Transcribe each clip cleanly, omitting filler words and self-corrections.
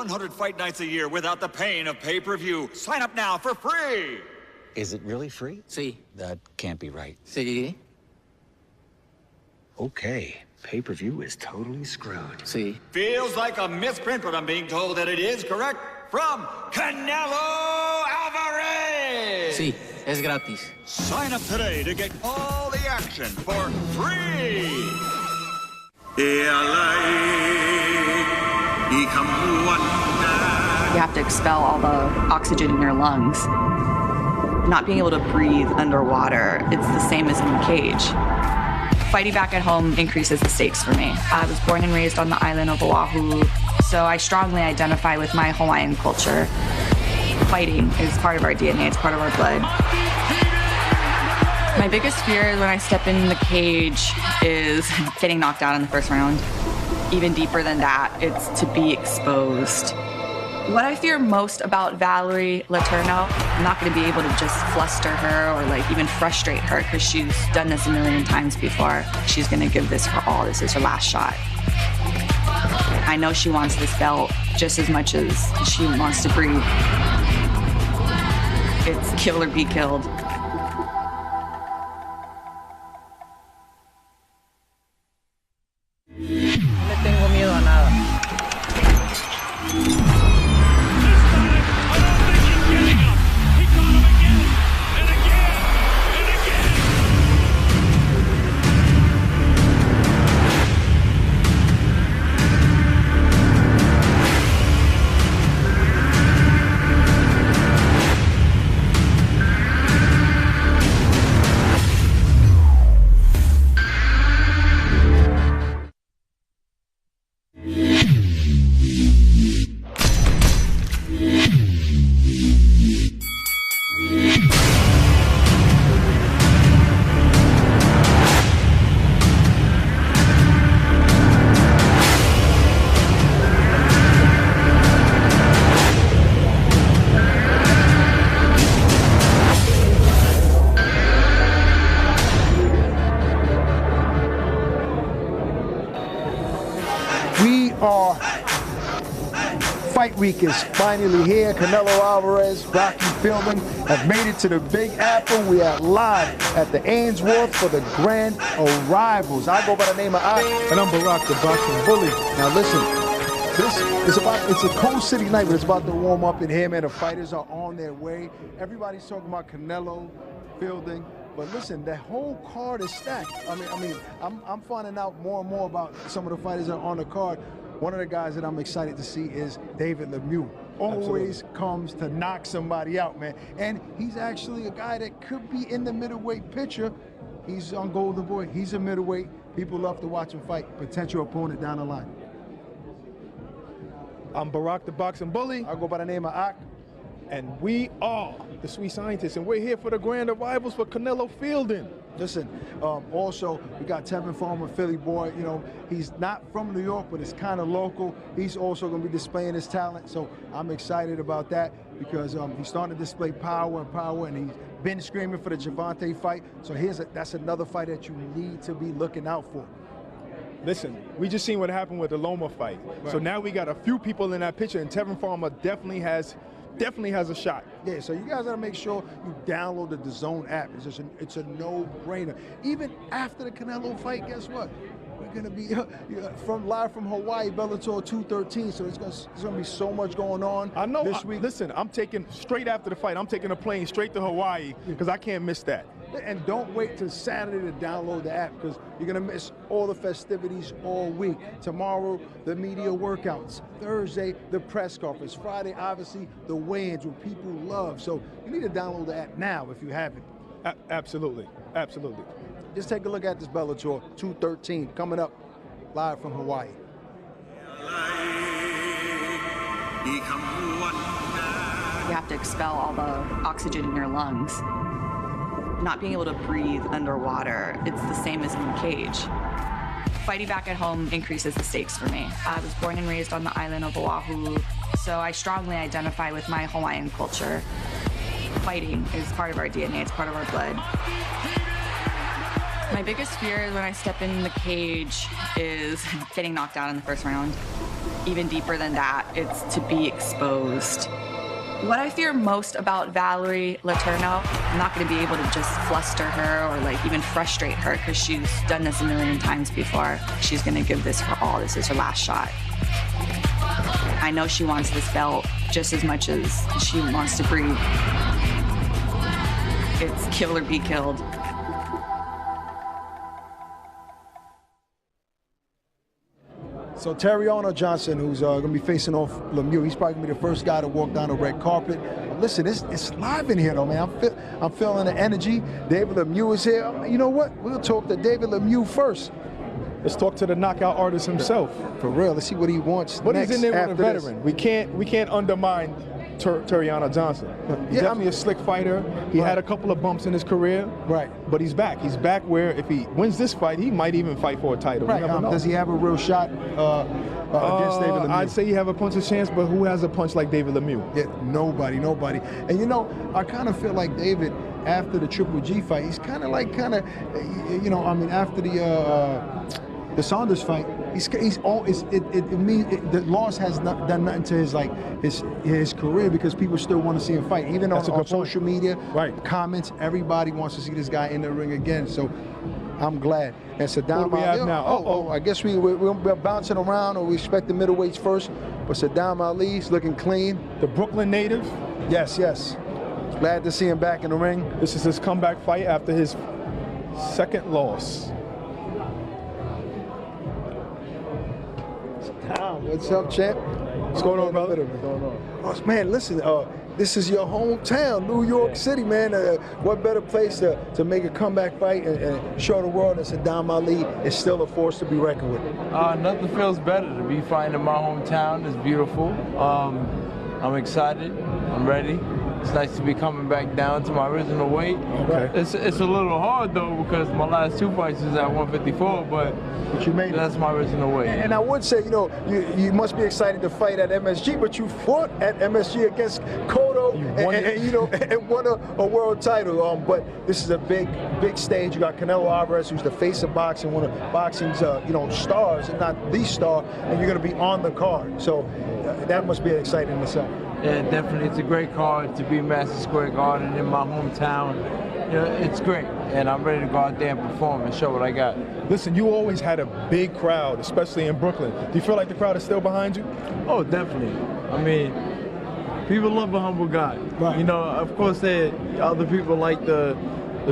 100 fight nights a year without the pain of pay-per-view. Sign up now for free. Is it really free? Sí. That can't be right. Sí. Okay, pay-per-view is totally screwed. Sí. Feels like a misprint, but I'm being told that it is correct. From Canelo Alvarez. Sí, es gratis. Sign up today to get all the action for free. You have to expel all the oxygen in your lungs. Not being able to breathe underwater, it's the same as in the cage. Fighting back at home increases the stakes for me. I was born and raised on the island of Oahu, so I strongly identify with my Hawaiian culture. Fighting is part of our DNA, it's part of our blood. My biggest fear when I step in the cage is getting knocked out in the first round. Even deeper than that, it's to be exposed. What I fear most about Valerie Letourneau, I'm not going to be able to just fluster her or like even frustrate her because she's done this a million times before. She's going to give this her all. This is her last shot. I know she wants this belt just as much as she wants to breathe. It's kill or be killed. No tengo miedo a nada. Fight week is finally here. Canelo Alvarez, Rocky Filming have made it to the Big Apple. We are live at the Ainsworth for the grand arrivals. I go by the name of and I'm Barack the Boxing Bully. Now listen, it's a cold city night, but it's about to warm up in here, man. The fighters are on their way. Everybody's talking about Canelo fielding. But listen, the whole card is stacked. I'm finding out more and more about some of the fighters that are on the card. One of the guys that I'm excited to see is David Lemieux. Always comes to knock somebody out, man. And he's actually a guy that could be in the middleweight picture. He's on Golden Boy. He's a middleweight. People love to watch him fight. Potential opponent down the line. I'm Barack the Boxing Bully. I go by the name of Ak. And we are the Sweet Scientists, and we're here for the grand arrivals for Canelo fielding. Listen, also, we got Tevin Farmer, Philly boy. You know, he's not from New York, but it's kind of local. He's also going to be displaying his talent, so I'm excited about that because he's starting to display power, and he's been screaming for the Javante fight. So that's another fight that you need to be looking out for. Listen, we just seen what happened with the Loma fight. Right. So now we got a few people in that picture, and Tevin Farmer definitely has a shot. Yeah, so you guys gotta make ssure you download the DAZN app. It's a no-brainer. Even after the Canelo fight, guess what? We're gonna be live from Hawaii, Bellator 213. So it's gonna be so much going on. I know. This week. Listen, I'm taking straight after the fight. I'm taking a plane straight to Hawaii because I can't miss that. And don't wait till Saturday to download the app because you're going to miss all the festivities all week. Tomorrow, the media workouts. Thursday, the press conference. Friday, obviously, the weigh-ins, what people love. So you need to download the app now if you haven't. Absolutely. Absolutely. Just take a look at this Bellator 213 coming up live from Hawaii. You have to expel all the oxygen in your lungs. Not being able to breathe underwater, it's the same as in the cage. Fighting back at home increases the stakes for me. I was born and raised on the island of Oahu, so I strongly identify with my Hawaiian culture. Fighting is part of our DNA, it's part of our blood. My biggest fear when I step in the cage is getting knocked out in the first round. even deeper than that, it's to be exposed. What I fear most about Valerie Letourneau, I'm not going to be able to just fluster her or like even frustrate her because she's done this a million times before. She's going to give this her all. This is her last shot. I know she wants this belt just as much as she wants to breathe. It's kill or be killed. So Terriana Johnson, who's going to be facing off Lemieux, he's probably going to be the first guy to walk down the red carpet. Listen, it's live in here, though, man. I'm feeling the energy. David Lemieux is here. You know what? We'll talk to David Lemieux first. Let's talk to the knockout artist himself. For real, let's see what he wants. But next he's in there with a after veteran. this. We can't undermine Terriana Johnson. He's definitely a slick fighter. He had a couple of bumps in his career. Right. But he's back. He's back where if he wins this fight, he might even fight for a title. Right. Does he have a real shot against David Lemieux? I'd say he have a puncher's chance, but who has a punch like David Lemieux? Yeah, nobody. And you know, I kind of feel like David, after the Triple G fight, he's kind of, you know, I mean, after the Saunders fight, the loss has not done nothing to his career because people still want to see him fight. Even on social media, comments, everybody wants to see this guy in the ring again. So I'm glad. And Saddam Ali, now? I guess we're bouncing around, or we expect the middleweights first. But Saddam Ali's looking clean. The Brooklyn native. Yes. Glad to see him back in the ring. This is his comeback fight after his second loss. What's up, champ? What's going on, brother? What's going on? Oh, man, listen, this is your hometown, New York City, man. What better place to make a comeback fight and show the world that Saddam Ali is still a force to be reckoned with? Nothing feels better to be fighting in my hometown. It's beautiful. I'm excited. I'm ready. It's nice to be coming back down to my original weight. Okay. It's a little hard though because my last two fights is at 154, but you made that's my original weight. And I would say, you know, you must be excited to fight at MSG, but you fought at MSG against Cotto and won a world title. But this is a big stage. You got Canelo Alvarez, who's the face of boxing, one of boxing's stars, if not the star, and you're going to be on the card. So that must be exciting in itself. Yeah, definitely. It's a great card to be Madison Square Garden in my hometown. You know, it's great, and I'm ready to go out there and perform and show what I got. Listen, you always had a big crowd, especially in Brooklyn. Do you feel like the crowd is still behind you? Oh, definitely. I mean, people love a humble guy. Right. You know, of course, other people like the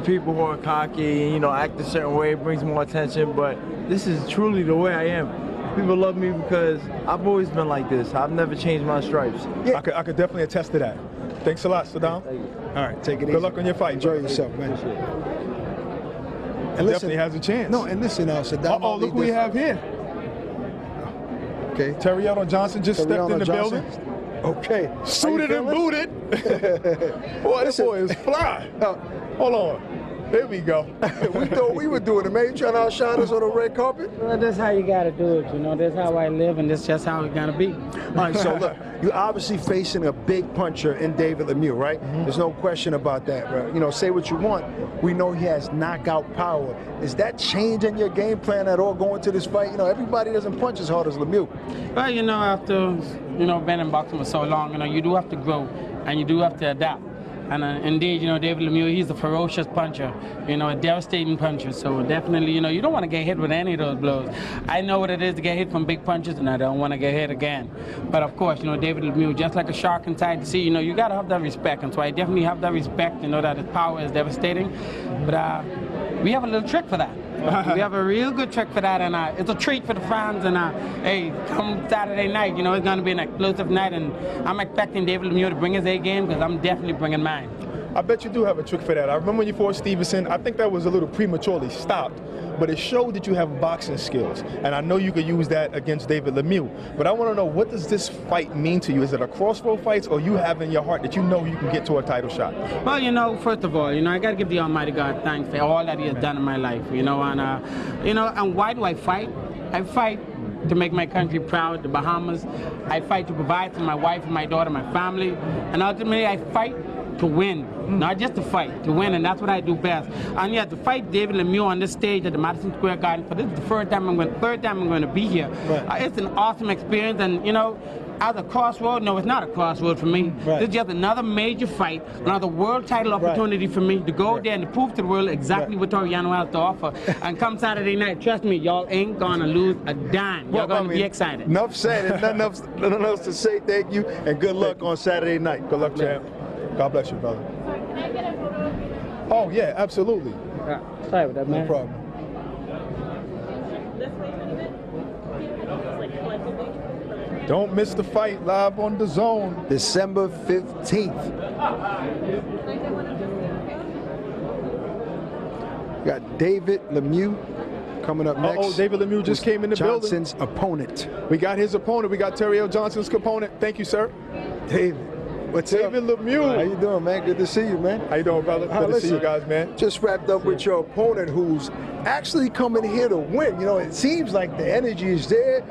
people who are cocky and, act a certain way. It brings more attention, but this is truly the way I am. People love me because I've always been like this. I've never changed my stripes. Yeah. I could definitely attest to that. Thanks a lot, Saddam. All right, take it easy. Good luck on your fight. Enjoy yourself, man. And definitely has a chance. No, and listen, Saddam Ali. Look who we have here. Okay. Terriana Johnson just stepped in the building. Okay. Suited and booted. Boy, this boy is fly. Hold on. There we go. We thought we were doing it, man. You trying to outshine us on the red carpet? Well, that's how you got to do it, That's how I live, and that's just how it's going to be. All right, so look, you're obviously facing a big puncher in David Lemieux, right? Mm-hmm. There's no question about that, right? Say what you want. We know he has knockout power. Is that changing your game plan at all going to this fight? Everybody doesn't punch as hard as Lemieux. Well, after, been in boxing for so long, you do have to grow, and you do have to adapt. And indeed, David Lemieux, he's a ferocious puncher, a devastating puncher. So definitely, you don't want to get hit with any of those blows. I know what it is to get hit from big punches, and I don't want to get hit again. But of course, David Lemieux, just like a shark inside the sea, you got to have that respect. And so I definitely have that respect, that his power is devastating. But we have a little trick for that. We have a real good trick for that, and it's a treat for the fans. And hey, come Saturday night, it's going to be an explosive night, and I'm expecting David Lemieux to bring his A game because I'm definitely bringing mine. I bet you do have a trick for that. I remember when you fought Stevenson, I think that was a little prematurely stopped, but it showed that you have boxing skills, and I know you could use that against David Lemieux. But I want to know, what does this fight mean to you? Is it a crossroad fight, or you have in your heart that you can get to a title shot? Well, first of all, I got to give the Almighty God thanks for all that He has done in my life, and why do I fight? I fight to make my country proud, the Bahamas. I fight to provide for my wife and my daughter, my family, and ultimately I fight to win, not just to fight, to win, and that's what I do best. And yeah, to fight David Lemieux on this stage at the Madison Square Garden, for this is the third time I'm going to be here. Right. It's an awesome experience, and you know, as a crossroad, no, it's not a crossroad for me. Right. This is just another major fight, another world title opportunity for me to go there and to prove to the world exactly what Toriano has to offer. And come Saturday night, trust me, y'all ain't gonna lose a dime. Y'all gonna be excited. Enough said. There's nothing else to say. Thank you, and good luck on Saturday night. Good luck, champ. God bless you, brother. Oh, yeah, absolutely. Sorry about that, man. No problem. Don't miss the fight live on DAZN. December 15th. Got David Lemieux coming up next. Oh, David Lemieux just came in the Johnson's opponent. We got his opponent. We got Terrell Johnson's opponent. Thank you, sir. David. What's David up? Lemieux. How you doing, man? Good to see you, man. How you doing, brother? Good to see you guys, man. Just wrapped up with your opponent, who's actually coming here to win. You know, it seems like the energy is there.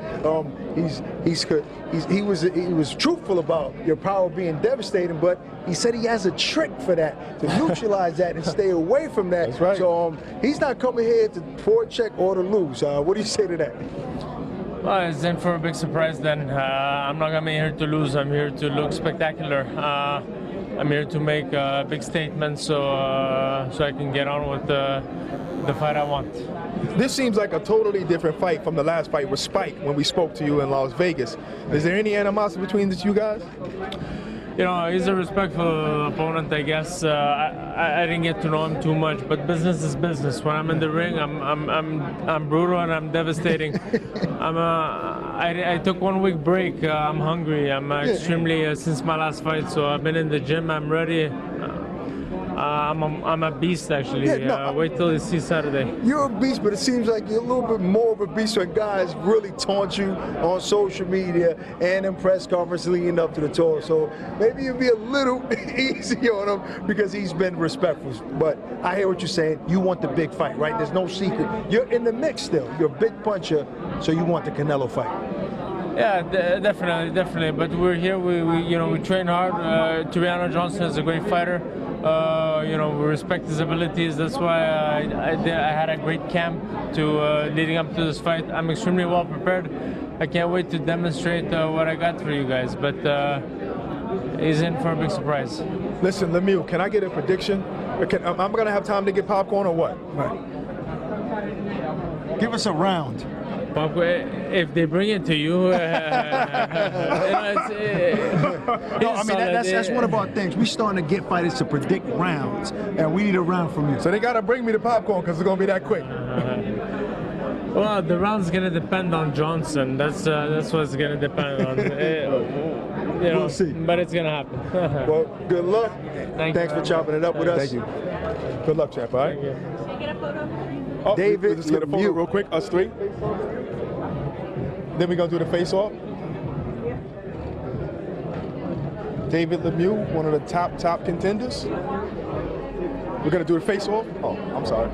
He was truthful about your power being devastating, but he said he has a trick for that, to neutralize that and stay away from that. That's right. So he's not coming here to forecheck or to lose. What do you say to that? Well, it's in for a big surprise then. I'm not coming here to lose. I'm here to look spectacular. I'm here to make a big statement so I can get on with the fight I want. This seems like a totally different fight from the last fight with Spike when we spoke to you in Las Vegas. Is there any animosity between the two guys? You know, he's a respectful opponent, I guess. I didn't get to know him too much, but business is business. When I'm in the ring, I'm brutal and I'm devastating. I took 1 week break. I'm hungry. I'm extremely since my last fight, so I've been in the gym. I'm ready. I'm a beast, actually. Wait till you see Saturday. You're a beast, but it seems like you're a little bit more of a beast when guys really taunt you on social media and in press conference leading up to the tour. So maybe you'll be a little easy on him because he's been respectful. But I hear what you're saying. You want the big fight, right? There's no secret. You're in the mix still. You're a big puncher, so you want the Canelo fight. Yeah, definitely. But we're here. We train hard. Toriano Johnson is a great fighter. We respect his abilities. That's why I had a great camp leading up to this fight. I'm extremely well prepared. I can't wait to demonstrate what I got for you guys. But he's in for a big surprise. Listen, Lemieux, can I get a prediction? I'm going to have time to get popcorn or what? Right. Give us a round. If they bring it to you, No, I mean that's one of our things. We starting to get fighters to predict rounds, and we need a round from you. So they got to bring me the popcorn because it's going to be that quick. Well, the round's going to depend on Johnson. That's what it's going to depend on. We'll see. But it's going to happen. Well, good luck. Thanks for chopping it up with us. Thank you. Good luck, champ. All right. Thank you. Can I get a photo? Oh, David let's get a photo Lemieux. real quick, us three. Then we're going to do the face-off. David Lemieux, one of the top contenders. We're going to do the face-off. Oh, I'm sorry.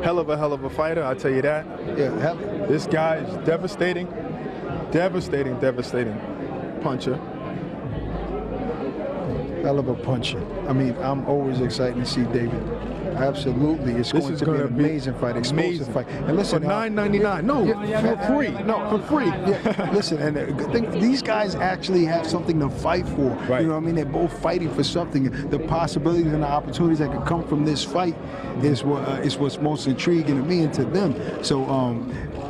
Hell of a fighter, I'll tell you that. Yeah, This guy is devastating puncher. hell of a puncher. I mean, I'm always excited to see David. Absolutely, it's going to be an amazing fight, explosive fight. And listen, for $9.99, no, for free. No, for free. Yeah, listen, and the good thing, these guys actually have something to fight for. Right. You know what I mean? They're both fighting for something. The possibilities and the opportunities that could come from this fight is what's most intriguing to me and to them. So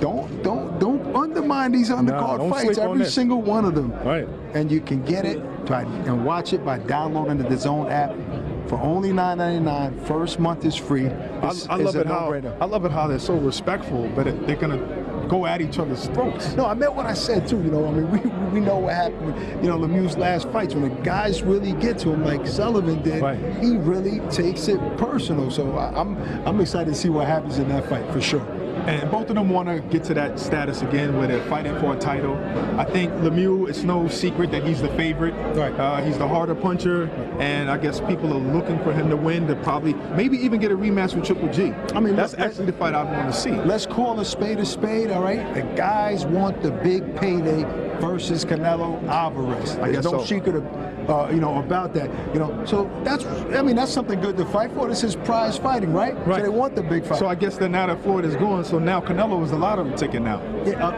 don't undermine these undercard fights. Every single one of them. Right. And you can get it and watch it by downloading the DAZN app. For only $9.99, first month is free. I love it how they're so respectful, but they're gonna go at each other's throats. No, I meant what I said too. You know, I mean, we know what happened. You know, Lemieux's last fights when the guys really get to him, like Sullivan did. Right. He really takes it personal. So I'm excited to see what happens in that fight for sure. And both of them want to get to that status again where they're fighting for a title. I think Lemieux, it's no secret that he's the favorite. Right. He's the harder puncher, and I guess people are looking for him to win to probably maybe even get a rematch with Triple G. I mean, that's actually the fight I want to see. Let's call a spade, all right? The guys want the big payday versus Canelo Alvarez. I guess There's no so. secret about that. So that's something good to fight for. This is prize fighting, right? Right. So they want the big fight. So I guess that now that Floyd is gone, so now Canelo is the lottery ticket now. Yeah,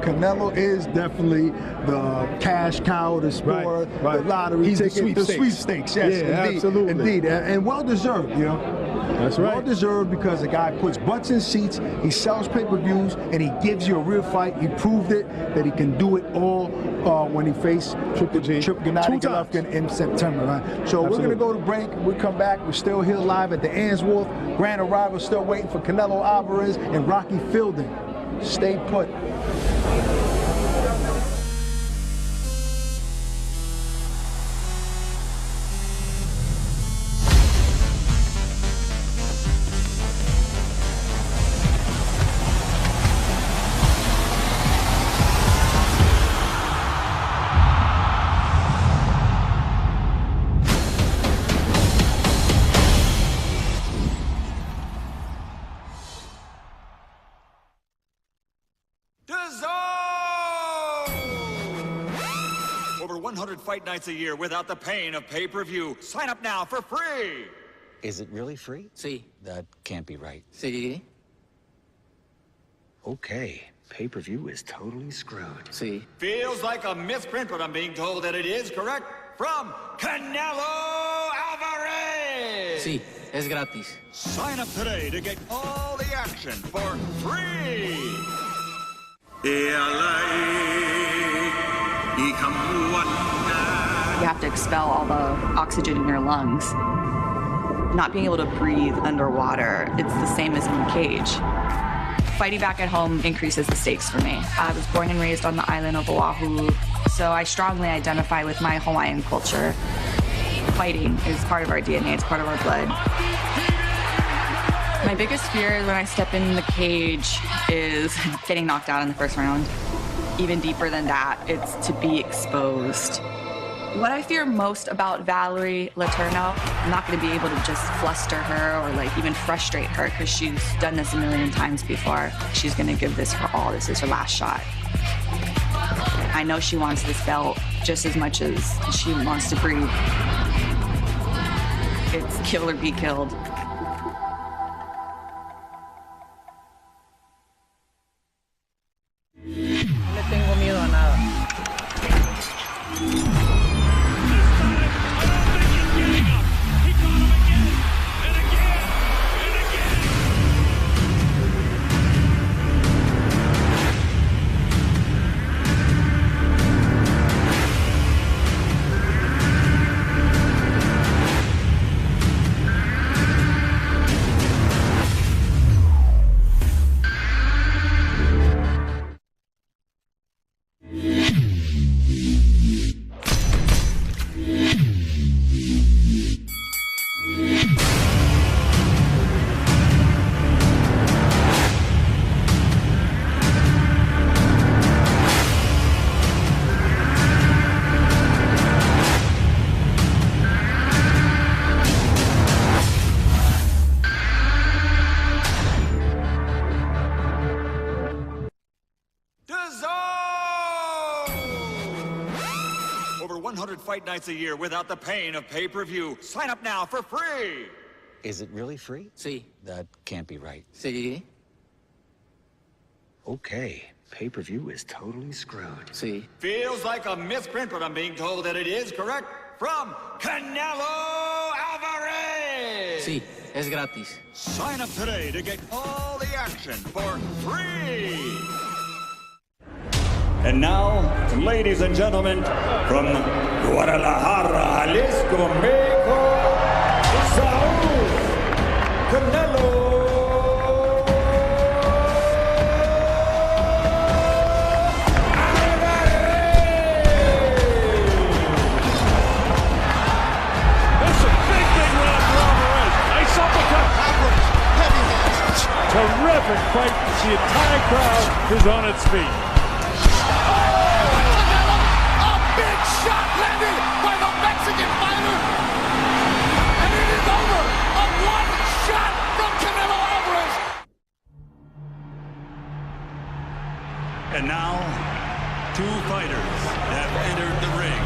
Canelo is definitely the cash cow, the sport, Right. the lottery He's the ticket, the sweepstakes. Yes, Yeah, indeed, absolutely. indeed, and well deserved. That's right. Well deserved because the guy puts butts in seats, he sells pay-per-views, and he gives you a real fight. He proved it that he can do it all when he faced Triple G. Gennady 2 times. Golovkin in September. Right? So Absolutely. we're going to go to break. We come back. We're still here live at the Ainsworth. Grand Arrival still waiting for Canelo Alvarez and Rocky Fielding. Stay put. DAZN! Over 100 fight nights a year without the pain of pay-per-view. Sign up now for free! Is it really free? Sí. That can't be right. Sí. Okay, pay-per-view is totally screwed. Sí. Feels like a misprint, but I'm being told that it is correct. From Canelo Alvarez! Sí. Es gratis. Sign up today to get all the action for free! You have to expel all the oxygen in your lungs. Not being able to breathe underwater, it's the same as in the cage. Fighting back at home increases the stakes for me. I was born and raised on the island of Oahu, so I strongly identify with my Hawaiian culture. Fighting is part of our DNA, it's part of our blood. My biggest fear when I step in the cage is getting knocked out in the first round. Even deeper than that, it's to be exposed. What I fear most about Valerie Letourneau, I'm not going to be able to just fluster her or even frustrate her because she's done this a million times before. She's going to give this her all. This is her last shot. I know she wants this belt just as much as she wants to breathe. It's kill or be killed. No le tengo miedo a nada. Over 100 fight nights a year without the pain of pay-per-view. Sign up now for free! Is it really free? Sí. That can't be right. Sí. Okay, pay-per-view is totally screwed. Sí. Feels like a misprint, but I'm being told that it is correct. From Canelo Alvarez! Sí. Es gratis. Sign up today to get all the action for free! And now, ladies and gentlemen, from Guadalajara, Jalisco, Mexico, Saúl Canelo This is a big run for Alvarez. Nice uppercut. Alvarez, heavy hands. terrific fight. The entire crowd is on its feet. A big shot landed by the Mexican fighter. And it is over. A one shot from Canelo Alvarez. And now, two fighters have entered the ring.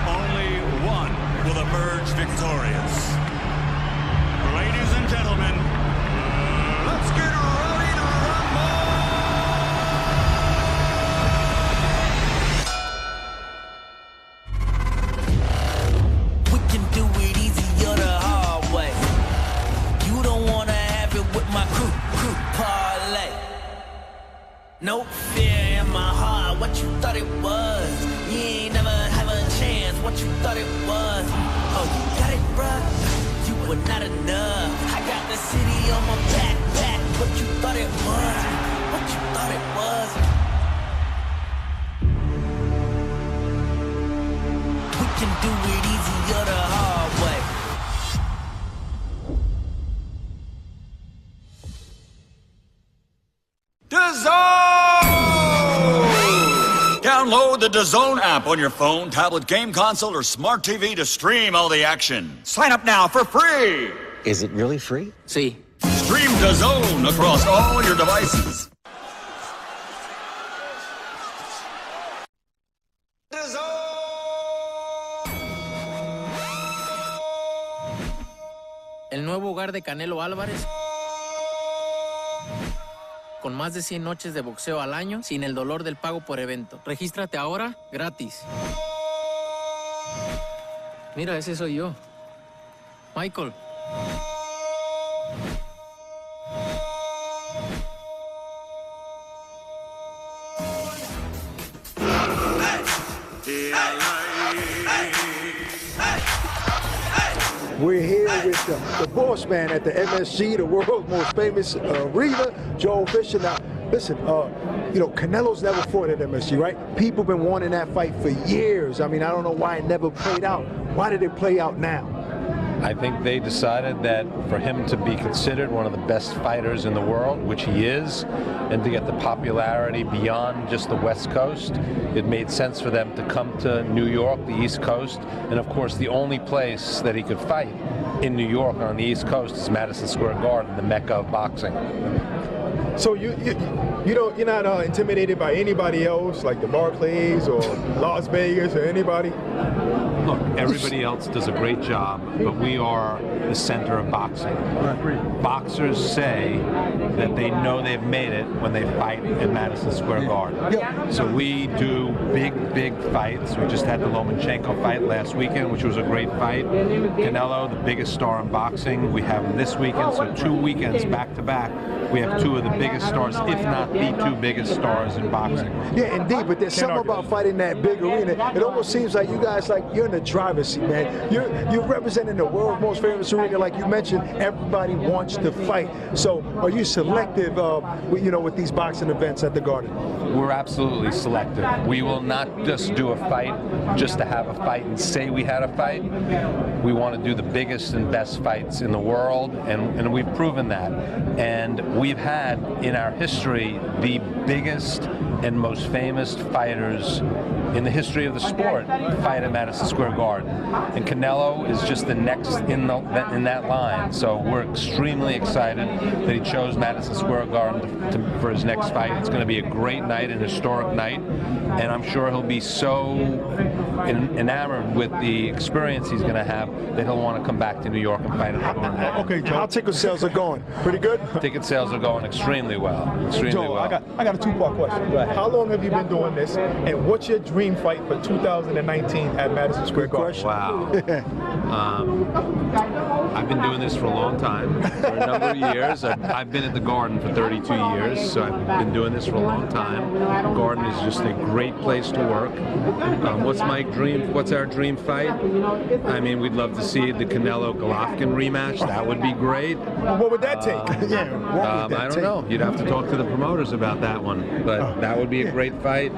Only one will emerge victorious. Ladies and gentlemen, let's get ready to rumble! We can do it easy or the hard way. You don't wanna have it with my crew parlay. No fear in my heart, what you thought it was. You ain't never have a chance, what you thought it was. Oh, you got it, bruh, you were not enough. I got the city on my back, what you thought it was. What you thought it was. We can do it easy or the hard way. DAZN! Download the DAZN app on your phone, tablet, game console, or smart TV to stream all the action. Sign up now for free. Is it really free? Sí. Stream DAZN across all your devices. El nuevo hogar de Canelo Álvarez. Con más de 100 noches de boxeo al año, sin el dolor del pago por evento. Regístrate ahora, gratis. Mira, ese soy yo. Michael. We're here with the boss man at the MSG, the world's most famous arena, Joe Fisher. Now, listen, you know, Canelo's never fought at MSG, right? People been wanting that fight for years. I mean, I don't know why it never played out. Why did it play out now? I think they decided that for him to be considered one of the best fighters in the world, which he is, and to get the popularity beyond just the West Coast, it made sense for them to come to New York, the East Coast, and of course the only place that he could fight in New York on the East Coast is Madison Square Garden, the Mecca of boxing. So you're not intimidated by anybody else, like the Barclays or Las Vegas or anybody? Look, everybody else does a great job, but we are the center of boxing. Boxers say that they know they've made it when they fight in Madison Square Garden. So we do big fights. We just had the Lomachenko fight last weekend, which was a great fight. Canelo, the biggest star in boxing, we have him this weekend. So 2 weekends back to back, we have two of the biggest stars, if not the two biggest stars in boxing. Yeah, indeed, but there's something about fighting that big arena. It almost seems like you guys, like, you're in the driver's seat, man. You're representing the world's most famous arena. Like you mentioned, everybody wants to fight. So are you selective, with these boxing events at the Garden? We're absolutely selective. We will not just do a fight just to have a fight and say we had a fight. We want to do the biggest and best fights in the world, and we've proven that. And we've had in our history the biggest and most famous fighters in the history of the sport fight at Madison Square Garden. And Canelo is just the next in that line. So we're extremely excited that he chose Madison Square Garden for his next fight. It's going to be a great night, an historic night, and I'm sure he'll be so enamored with the experience he's going to have that he'll want to come back to New York and fight at Okay, Joe. How ticket sales are going? Pretty good? Ticket sales are going extremely well. Joe, I got a two-part question. How long have you been doing this, and what's your dream fight for 2019 at Madison Square Garden? Wow. I've been doing this for a long time, for a number of years. I've been at the Garden for 32 years, so I've been doing this for a long time. The Garden is just a great place to work. What's our dream fight? I mean, we'd love to see the Canelo-Golovkin rematch. That would be great. What would that take? I don't know. You'd have to talk to the promoters about that one, but that would be a great fight.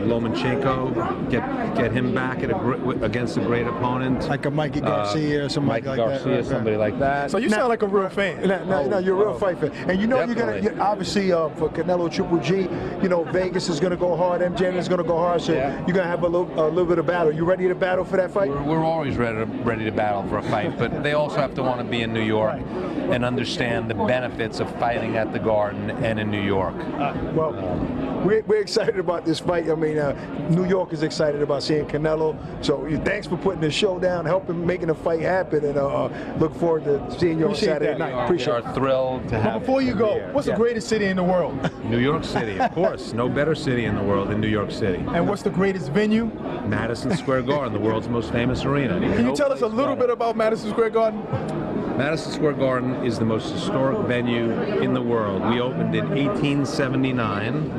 Lomachenko, get him back against a great opponent. Like a Mikey Garcia or somebody Mikey like Garcia, that. somebody like that. So you sound like a real fan. No, you're a real fight fan. And you know you're obviously for Canelo Triple G, you know, Vegas is going to go hard, MJ is going to go hard, so you're going to have a little bit of battle. You ready to battle for that fight? We're always ready to battle for a fight, but they also have to want to be in New York and understand the benefits of fighting at the Garden and in New York. Well, we're excited about this fight. I mean, New York is excited about seeing Canelo. So thanks for putting the show down, helping making the fight happen, and look forward to seeing you on Saturday night. Appreciate it. We are thrilled to have. But before you go, what's the greatest city in the world? New York City, of course. No better city in the world than New York City. And what's the greatest venue? Madison Square Garden, the world's most famous arena. Can you tell us a little bit about Madison Square Garden? Madison Square Garden is the most historic venue in the world. We opened in 1879,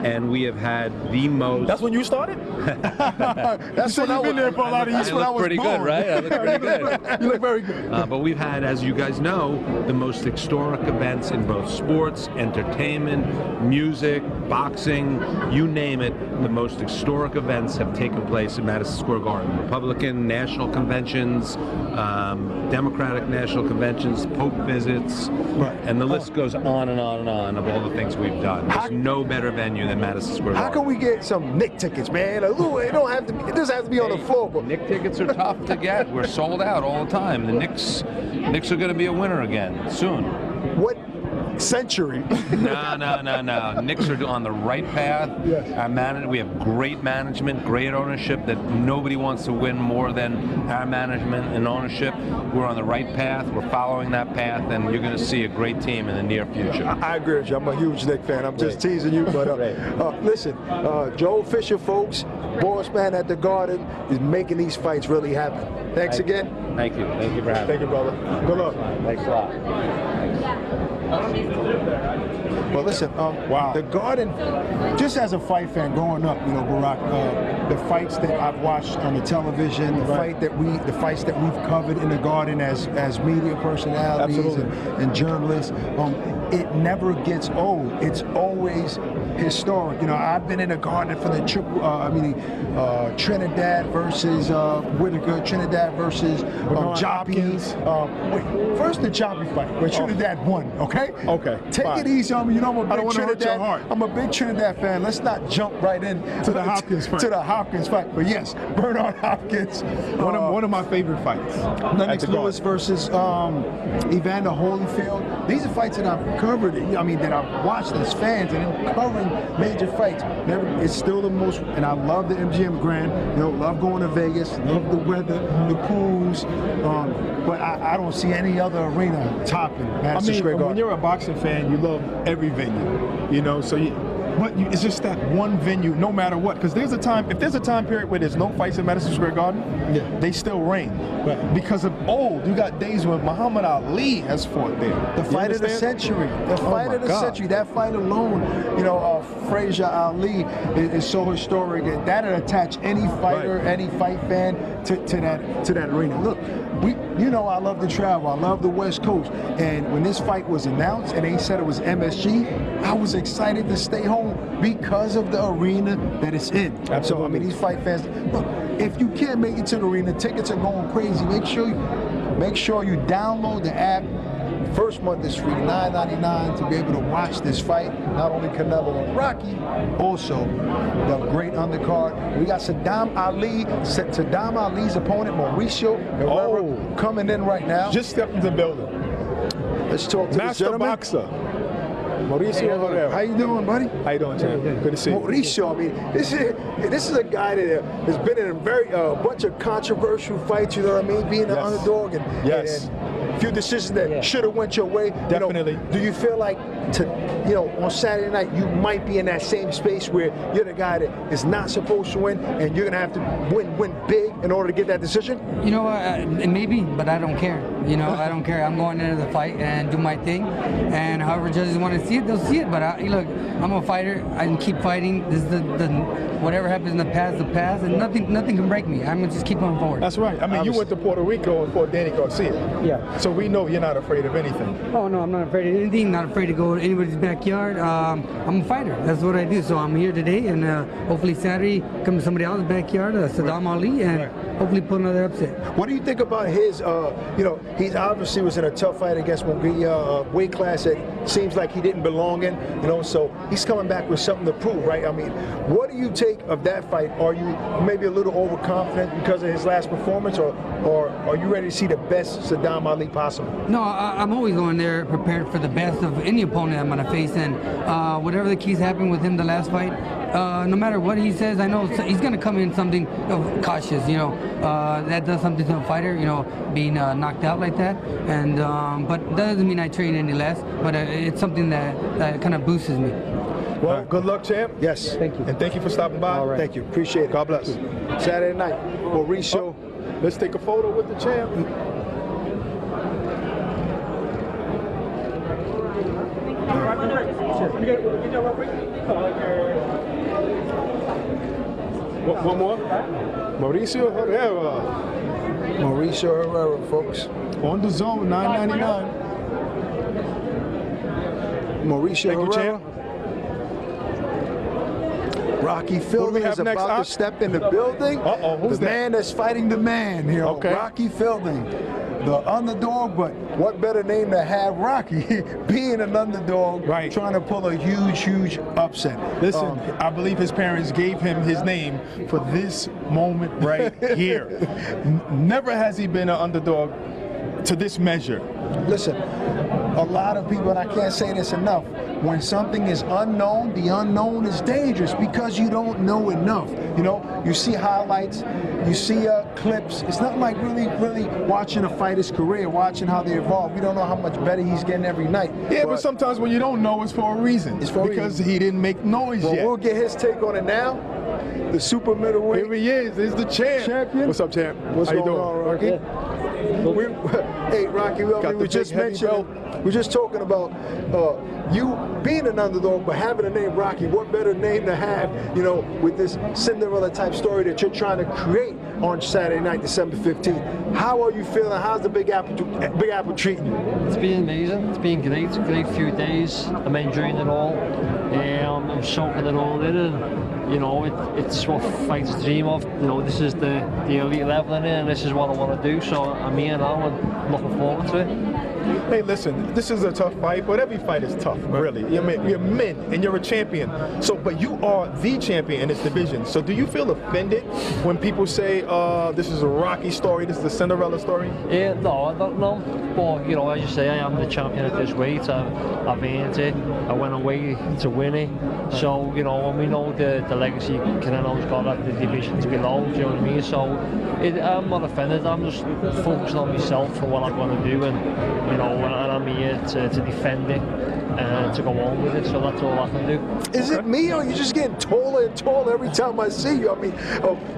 and we have had the most... That's when you started? That's when I've been there for a lot of years. I look pretty good, right? I look pretty good. You look very good. But we've had, as you guys know, the most historic events in both sports, entertainment, music, boxing, you name it. The most historic events have taken place in Madison Square Garden. Republican national conventions, Democratic national conventions, Pope visits, and the list goes on and on and on of all the things we've done. There's no better venue than Madison Square Garden. How can we get some Knick tickets, man? It don't have to be. It doesn't have to be on the floor. But Knick tickets are tough to get. We're sold out all the time. The Knicks are going to be a winner again soon. What century? No. Knicks are on the right path. Yes. We have great management, great ownership. That nobody wants to win more than our management and ownership. We're on the right path. We're following that path, and you're going to see a great team in the near future. I agree with you. I'm a huge Knick fan. I'm just teasing you, but listen, Joe Fisher, folks, boss man at the Garden, is making these fights really happen. Thanks again. Thank you. Thank you for having me. Thank you, brother. Good luck. Thanks a lot. Thanks. Well, listen, wow. The Garden, just as a fight fan growing up, you know, Barack, the fights that I've watched on the television, the fights that we've covered in the Garden as media personalities and journalists, it never gets old. It's always historic. You know, I've been in the Garden for the Trinidad versus Whitaker, Trinidad versus Joppy. First the Joppy fight, where Trinidad won. Okay. Take it easy on me. You know, I'm a big Trinidad fan. Let's not jump right in to the Hopkins fight. To the Hopkins fight. But yes, Bernard Hopkins. One of my favorite fights. Lennox Lewis versus Evander Holyfield. These are fights that I've covered. I mean, that I've watched as fans, and I'm covering major fights. It's still the most, and I love the MGM Grand. You know, love going to Vegas. Love the weather, the pools. But I don't see any other arena topping Madison Square Garden. When you're a boxing fan, you love every venue, you know. So, it's just that one venue, no matter what. Because if there's a time period where there's no fights in Madison Square Garden, they still reign. Right. Because of you got days when Muhammad Ali has fought there. The fight of the century. The fight of the century. That fight alone, you know, Frazier Ali is so historic. That'll attach any fighter, any fight fan to that arena. Look, you know, I love to travel. I love the West Coast. And when this fight was announced and they said it was MSG, I was excited to stay home because of the arena that it's in. Absolutely. So, I mean, these fight fans, look, if you can't make it to the arena, tickets are going crazy. Make sure you download the app. First month is free, $9.99, to be able to watch this fight. Not only Canelo and Rocky, also the great undercard. We got Saddam Ali's opponent, Mauricio, coming in right now. Just stepped into the building. Let's talk to this gentleman. Master boxer. Mauricio, how you doing, buddy? How you doing, champ? Good to see you. Mauricio, I mean, this is a guy that has been in a bunch of controversial fights. You know what I mean? Being an underdog and a few decisions that should have went your way. Definitely. You know, do you feel like on Saturday night you might be in that same space where you're the guy that is not supposed to win, and you're gonna have to win big in order to get that decision? You know, maybe, but I don't care. You know, I don't care. I'm going into the fight and do my thing, and however judges want to see it, they'll see it. But look, I'm a fighter. I can keep fighting. This is the whatever happens in the past, and nothing can break me. I'm gonna just keep going forward. That's right. I mean, you went to Puerto Rico and fought Danny Garcia. Yeah. So we know you're not afraid of anything. Oh no, I'm not afraid of anything. Not afraid to go to anybody's backyard. I'm a fighter. That's what I do. So I'm here today, and hopefully Saturday come to somebody else's backyard, Saddam Ali, and hopefully put another upset. What do you think about his, you know, he obviously was in a tough fight against Munguia, weight class that seems like he didn't belong in, you know, so he's coming back with something to prove, right? I mean, what do you take of that fight? Are you maybe a little overconfident because of his last performance, or are you ready to see the best Saddam Ali possible? No, I'm always going there prepared for the best of any opponent I'm going to face, and whatever the case happened with him the last fight, no matter what he says, I know he's going to come in something cautious, you know, that does something to a fighter, you know, being knocked out like that, and but that doesn't mean I train any less, but it's something that kind of boosts me. Well, good luck, champ. Yes. Thank you. And thank you for stopping by. All right. Thank you. Appreciate it. God bless. Saturday night, Mauricio. Let's take a photo with the champ. One more? Mauricio Herrera. Mauricio Herrera, folks. On the zone, $9.99. Mauricio Thank you, Herrera. champ. Rocky Fielding is about to step in the building. Who's the that? man that's fighting the man here. Okay. Rocky Fielding, the underdog, but what better name to have Rocky being an underdog, right, trying to pull a huge upset. Listen, I believe his parents gave him his name for this moment right here. Never has he been an underdog to this measure. Listen, a lot of people, and I can't say this enough, when something is unknown, the unknown is dangerous because you don't know enough. You know, you see highlights, you see clips. It's not like really watching a fighter's career, watching how they evolve. We don't know how much better he's getting every night. Yeah, but sometimes when you don't know, it's for a reason. It's for because he didn't make noise yet. We'll get his take on it now. The super middleweight. Here he is. He's the champion. What's up, champ? What's how you going doing? on, Rocky? Hey, Rocky, we just mentioned, we're just talking about you being an underdog, but having a name Rocky. What better name to have, you know, with this Cinderella type story that you're trying to create on Saturday night, December 15th. How are you feeling? How's the Big Apple treating you? It's been amazing. It's been great. Great few days. I'm enjoying it all. I'm soaking it all in, and you know, it's what fighters dream of. You know, this is the elite level in it, and this is what I want to do. So I'm here now and looking forward to it. Hey, listen, this is a tough fight, but every fight is tough, really. You're men, and you're a champion. So, but you are the champion in this division. So do you feel offended when people say, this is a Rocky story, this is a Cinderella story? Yeah, no, I don't know. But, you know, as you say, I am the champion at this weight. I've earned it. I went away to win it. So, you know, when we know the legacy Canelo's got at the divisions below, do you know what I mean? So, I'm not offended. I'm just focusing on myself and what I'm going to do, and, you know, and I'm here to defend it and to go on with it, so that's all I can do. Is it me, or are you just getting taller and taller every time I see you? I mean,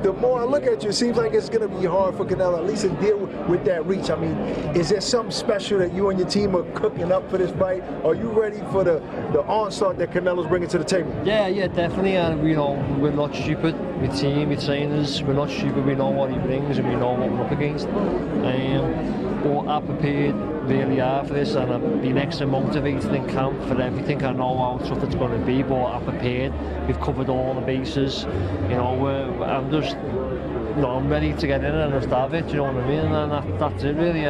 the more I look at you, it seems like it's going to be hard for Canelo at least to deal with that reach. I mean, is there something special that you and your team are cooking up for this fight? Are you ready for the onslaught that Canelo's bringing to the table? Yeah, definitely, and you know, we're not stupid. My team, my trainers, we're not stupid. We know what he brings and we know what we're up against. But I'm prepared really hard for this, and I'm being extra motivated in camp for everything. I know how tough it's going to be, but I'm prepared. We've covered all the bases. You know, I'm just, you know, I'm ready to get in and just have it. You know what I mean? And that's it really.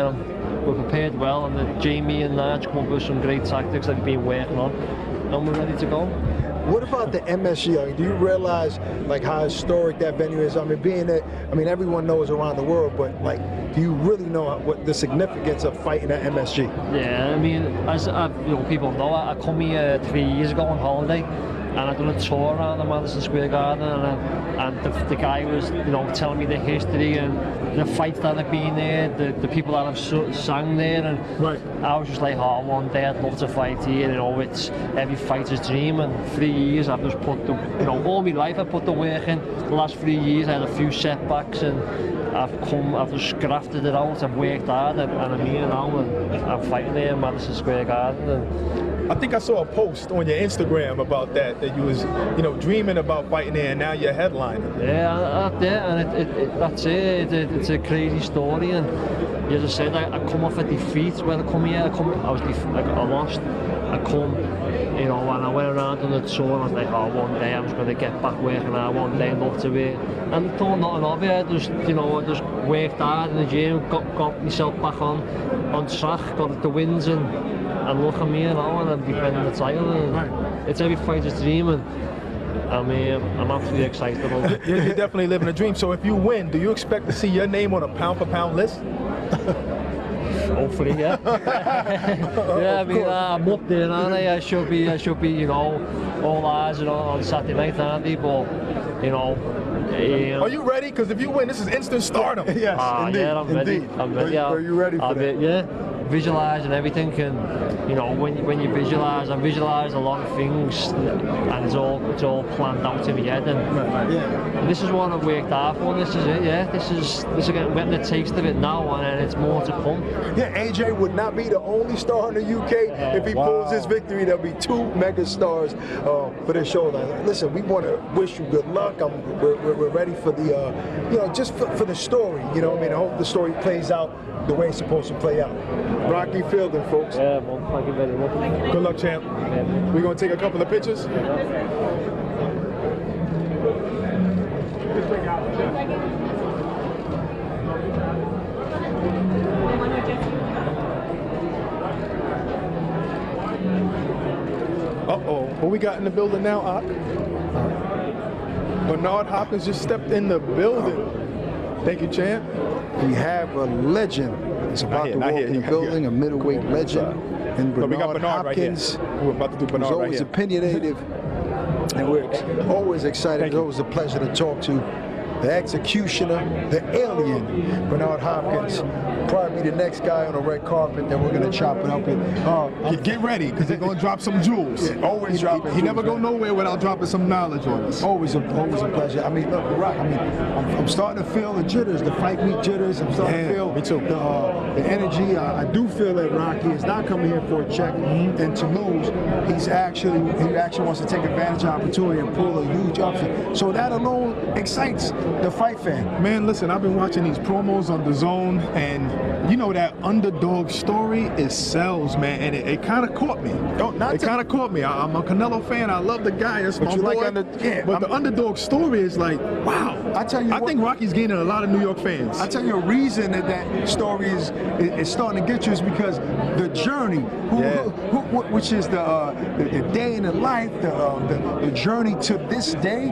We're prepared well, and Jamie and Nige come up with some great tactics that we've been working on, and we're ready to go. What about the MSG? I mean, do you realize like how historic that venue is? I mean, being that, I mean, everyone knows around the world, but like, do you really know what the significance of fighting at MSG? Yeah, I mean, as you know, people know, I come here 3 years ago on holiday, and I done a tour around the Madison Square Garden, and the guy was, you know, telling me the history and the fights that have been there, the people that have sang there, and I was just like, oh, one day I'd love to fight here. You know, it's every fighter's dream, and 3 years I've just put the, you know, all my life I've put the work in. The last 3 years I had a few setbacks, and I've just grafted it out. I've worked hard, and I'm here now, and I'm fighting there in Madison Square Garden. And I think I saw a post on your Instagram about that you was, you know, dreaming about fighting there, and now you're headlining. Yeah, and that's it. It's a crazy story, and as I said, I come off a defeat when I come here. I lost, I come, you know, and I went around on the tour and I was like, oh, one day I'm just going to get back working out, one day love to it. And I thought nothing of it. I just, you know, I just worked hard in the gym, got myself back on track, got the wins and look at me, you know, and I'm defending the title. And it's every fighter's dream, and I mean, I'm absolutely excited about it. You're definitely living a dream. So if you win, do you expect to see your name on a pound-for-pound list? Hopefully, yeah. Yeah, I mean, I'm up there, aren't I? I should be, you know, all eyes on Saturday night, aren't they? But, you know. Are you ready? Because if you win, this is instant stardom. Yes, indeed. Yeah, I'm ready. I'm ready. Are you ready for that? Yeah. Visualize and everything, and you know, when you visualize, I visualize a lot of things, and it's all planned out in my head, and this is what I've worked hard for. This is it, yeah. This is getting the taste of it now, and it's more to come. Yeah, AJ would not be the only star in the UK. If he pulls this victory, there'll be 2 mega stars for this show. Listen, we want to wish you good luck. We're ready for the, you know, just for the story. You know, I mean, I hope the story plays out the way it's supposed to play out. Rocky Fielding, folks. Yeah, well, thank you very much. Good luck, champ. Yeah. We're going to take a couple of pictures. Uh-oh. What we got in the building now, Ak? Bernard Hopkins just stepped in the building. Thank you, champ. We have a legend. It's about to walk in the building, a middleweight legend. And Bernard Hopkins, we're about to do Bernard who's always opinionated, and we're always excited. It's always a pleasure to talk to the executioner, the alien, Bernard Hopkins. Probably be the next guy on the red carpet that we're going to chop it up with. Get ready, because they're going to drop some jewels. Yeah, always drop. He never go nowhere without dropping some knowledge on us. Always a pleasure. I mean, look, Rock. I mean, I'm starting to feel the jitters, the fight week jitters. I'm starting to feel me too. The energy. I do feel that Rocky is not coming here for a check and to lose. He actually wants to take advantage of the opportunity and pull a huge upset. So that alone excites the fight fan. Man, listen, I've been watching these promos on DAZN, and you know that underdog story, it sells, man, and it kind of caught me. It kind of caught me. I'm a Canelo fan. I love the guy. That's my boy. But the underdog story is like, wow. I think Rocky's gaining a lot of New York fans. I tell you a reason that story is starting to get you is because the journey, which is the day in the life, the journey to this day,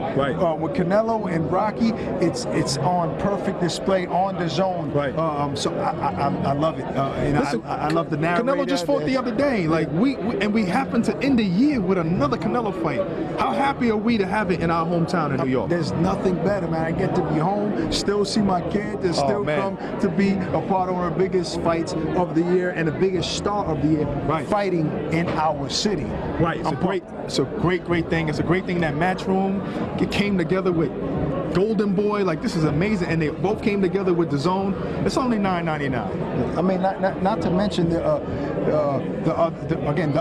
with Canelo and Rocky, it's on perfect display on DAZN. Right. So I love it. Listen, I love the narrative. Canelo just fought the other day. Like we happen to end the year with another Canelo fight. How happy are we to have it in our hometown in New York? There's nothing better, man. I get to be home, still see my kids, and still come to be a part of one of the biggest fights of the year and the biggest star of the year, fighting in our city. Right. It's a great thing. It's a great thing that Matchroom came together with Golden Boy. Like, this is amazing, and they both came together with DAZN. It's only $9.99. I mean, not to mention the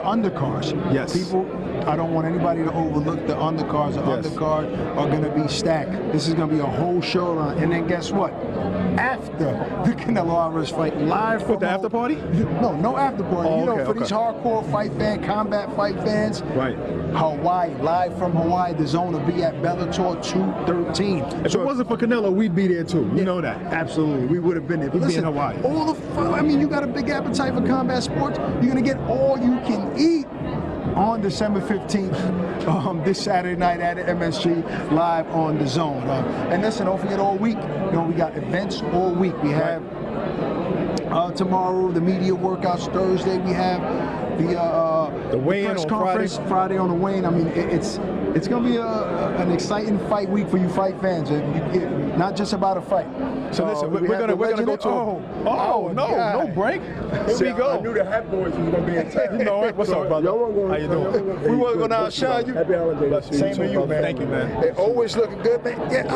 undercards. Yes. People, I don't want anybody to overlook the undercards. The undercard are going to be stacked. This is going to be a whole showdown. And then guess what? After the Canelo Alvarez fight, live from the after party? No after party. Oh, for these hardcore fight fans, combat fight fans. Right. Hawaii, live from Hawaii. DAZN will be at Bellator 213. If it wasn't for Canelo, we'd be there too. You know that. Absolutely, we would have been there. But we'd listen, be in Hawaii. All the fun. I mean, you got a big appetite for combat sports. You're gonna get all you can eat on December 15th, this Saturday night at MSG, live on DAZN. And listen, don't forget all week. We got events all week. We have tomorrow the media workouts. Thursday we have the weigh-in press on conference. Friday on the weigh-in. I mean, it's going to be an exciting fight week for you fight fans. Not just about a fight. So listen, we're gonna go to no break. Here we go. I knew the Hat Boys was gonna be in town. You know it. What's up, brother? How you doing? We weren't gonna outshine you. Happy holidays. Same to you, man. Thank you, man. They always looking good, man. Yeah,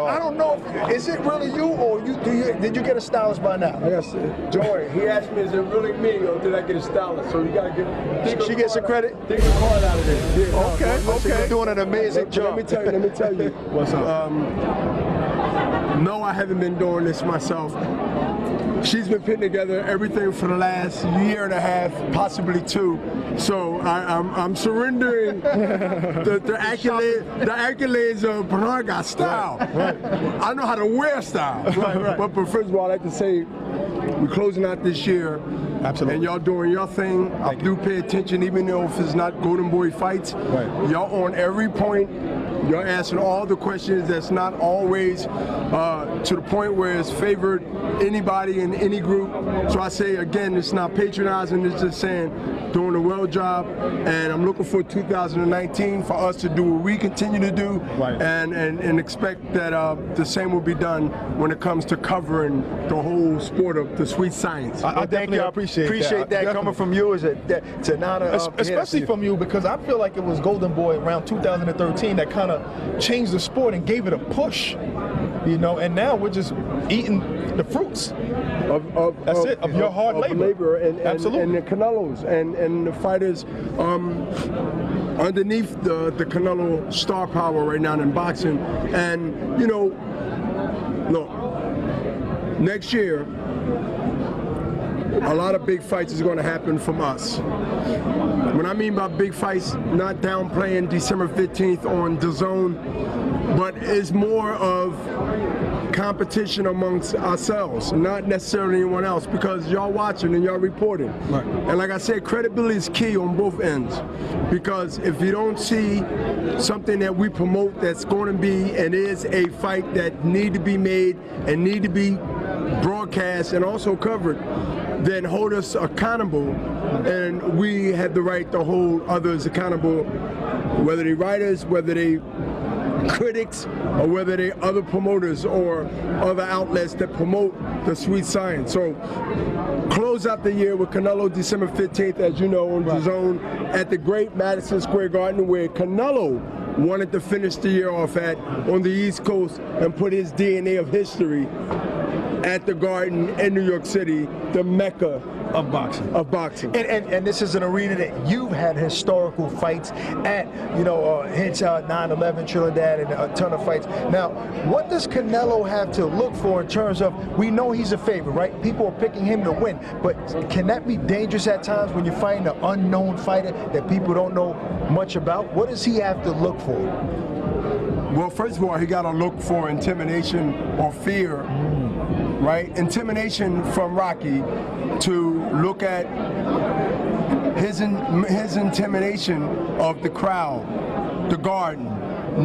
I don't know. Is it really you, or did you get a stylist by now? I got Joy. He asked me, is it really me, or did I get a stylist? So you gotta get. She gets some credit. Take the card out of there. Yeah, okay. You're doing an amazing job. Let me tell you. What's up? No, I haven't been doing this myself. she's been putting together everything for the last year and a half, possibly 2. So I'm surrendering the accolades of Bernard got style. Right. I know how to wear style. Right. But first of all, I'd like to say we're closing out this year. Absolutely. And y'all doing your thing. I do pay attention, even though if it's not Golden Boy fights. Right. Y'all on every point. You're answering all the questions. That's not always to the point where it's favored anybody in any group. So I say again, it's not patronizing. It's just saying doing a well job. And I'm looking for 2019 for us to do what we continue to do, right. and expect that the same will be done when it comes to covering the whole sport of the sweet science. I definitely appreciate that coming from you. It's an honor, especially from you, because I feel like it was Golden Boy around 2013 that kind of changed the sport and gave it a push, you know. And now we're just eating the fruits of your hard labor. Absolutely. And the Canelos and the fighters underneath the Canelo star power right now in boxing. And you know, look, next year a lot of big fights is going to happen from us. When I mean by big fights, not downplaying December 15th on DAZN, but it's more of competition amongst ourselves, not necessarily anyone else, because y'all watching and y'all reporting. Right. And like I said, credibility is key on both ends, because if you don't see something that we promote that's going to be and is a fight that need to be made and need to be broadcast and also covered, then hold us accountable, and we have the right to hold others accountable, whether they writers, whether they critics, or whether they other promoters or other outlets that promote the sweet science. So close out the year with Canelo December 15th, as you know, on DAZN at the great Madison Square Garden, where Canelo wanted to finish the year off at on the East Coast and put his DNA of history at the Garden in New York City, the Mecca of boxing. And this is an arena that you've had historical fights at, you know, hence 9/11, Trinidad, and a ton of fights. Now, what does Canelo have to look for in terms of, we know he's a favorite, right? People are picking him to win, but can that be dangerous at times when you're fighting an unknown fighter that people don't know much about? What does he have to look for? Well, first of all, he got to look for intimidation or fear, right? Intimidation from Rocky, to look at his intimidation of the crowd, the Garden,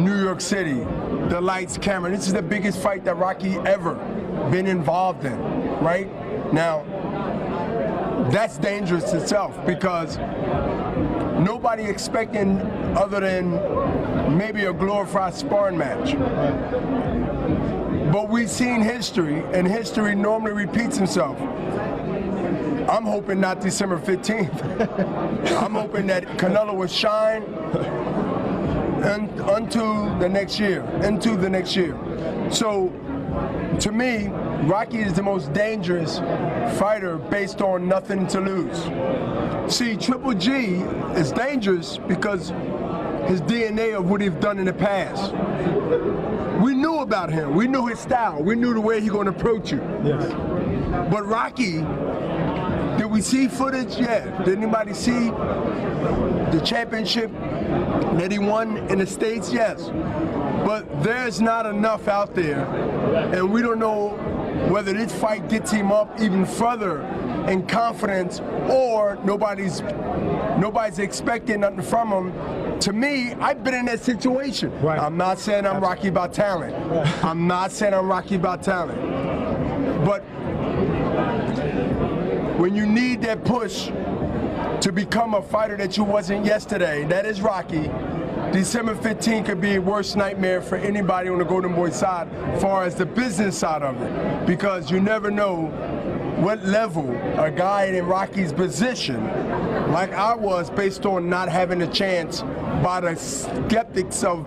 New York City, the lights, camera. This is the biggest fight that Rocky ever been involved in, right? Now, that's dangerous itself, because nobody expecting other than maybe a glorified sparring match. But we've seen history, and history normally repeats itself. I'm hoping not December 15th. I'm hoping that Canelo will shine into the next year. So, to me, Rocky is the most dangerous fighter based on nothing to lose. See, Triple G is dangerous because his DNA of what he's done in the past. We knew about him. We knew his style. We knew the way he's going to approach you. Yes. But Rocky, did we see footage? Yeah. Did anybody see the championship that he won in the States? Yes. But there's not enough out there, and we don't know whether this fight gets him up even further in confidence, or nobody's expecting nothing from him. To me, I've been in that situation. Right. I'm not saying I'm Rocky about talent. Right. I'm not saying I'm Rocky about talent. But when you need that push to become a fighter that you wasn't yesterday, that is Rocky. December 15th could be a worst nightmare for anybody on the Golden Boy side as far as the business side of it, because you never know what level a guy in Rocky's position, like I was, based on not having a chance by the skeptics of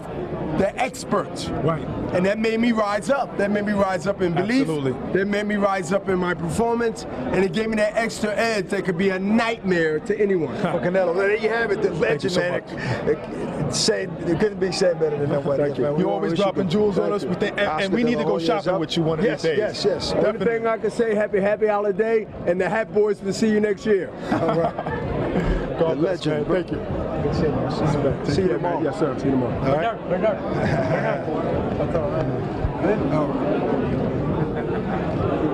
the experts. Right. and that made me rise up. That made me rise up in belief. Absolutely. That made me rise up in my performance, and it gave me that extra edge that could be a nightmare to anyone. Well, Canelo, there you have it, the legend, man. It couldn't be said better than that. Thank you. You're always dropping jewels on us, and we need to go shopping with you one of these days. Yes. One thing I can say, happy holiday, and the Hat Boys will see you next year. All right. God bless, man. Thank you. Good seeing you. See you tomorrow. Yes, sir. See you tomorrow. All right.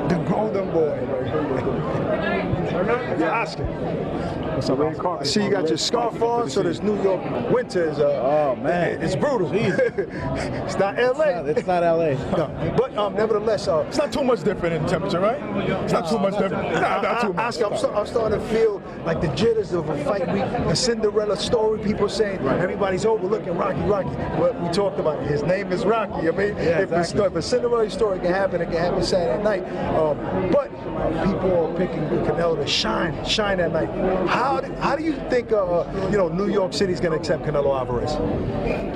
The golden boy. Oscar. What's up, man? I see you got your scarf on, so this New York winter is, oh man, it's brutal. It's not LA. It's not LA. No. But nevertheless, it's not too much different in temperature, right? It's not too much different. Not too much. Oscar, I'm starting to feel like the jitters of a fight week, a Cinderella story. People saying everybody's overlooking Rocky. But we talked about it. His name is Rocky. I mean, if a Cinderella story can happen, it can happen Saturday night. But people are picking Canelo to shine that night. How do you think New York City's going to accept Canelo Alvarez?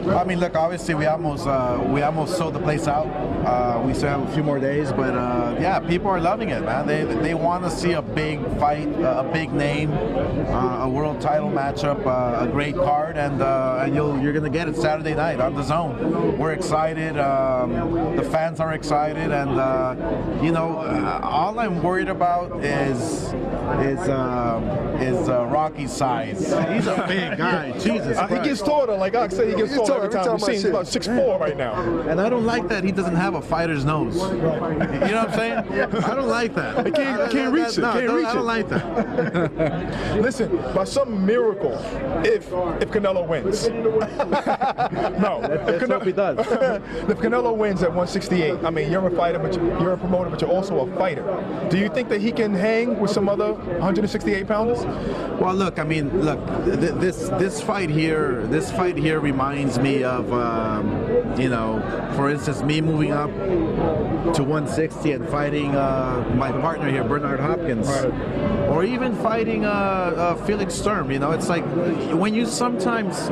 I mean, look, obviously we almost sold the place out. We still have a few more days, but yeah, people are loving it, man. They want to see a big fight, a big name, a world title matchup, a great card, and you're going to get it Saturday night on DAZN. We're excited. The fans are excited, and all I'm worried about is Rocky's size. He's a big guy. Jesus Christ. He gets taller. Like I said, he gets taller every time we see him. He's about 6'4" right now. And I don't like that he doesn't have a fighter's nose. You know what I'm saying? I don't like that. He can't reach it. I don't like that. Listen, by some miracle, if Canelo wins, let's hope he does. If Canelo wins at 168, I mean, you're a fighter, but you're a promoter, but you're also a fighter. Do you think that he can hang with some other 168 pounders? Well, look, I mean, this fight here reminds me of, for instance, me moving up to 160 and fighting my partner here, Bernard Hopkins, or even fighting Felix Sturm. It's like when you sometimes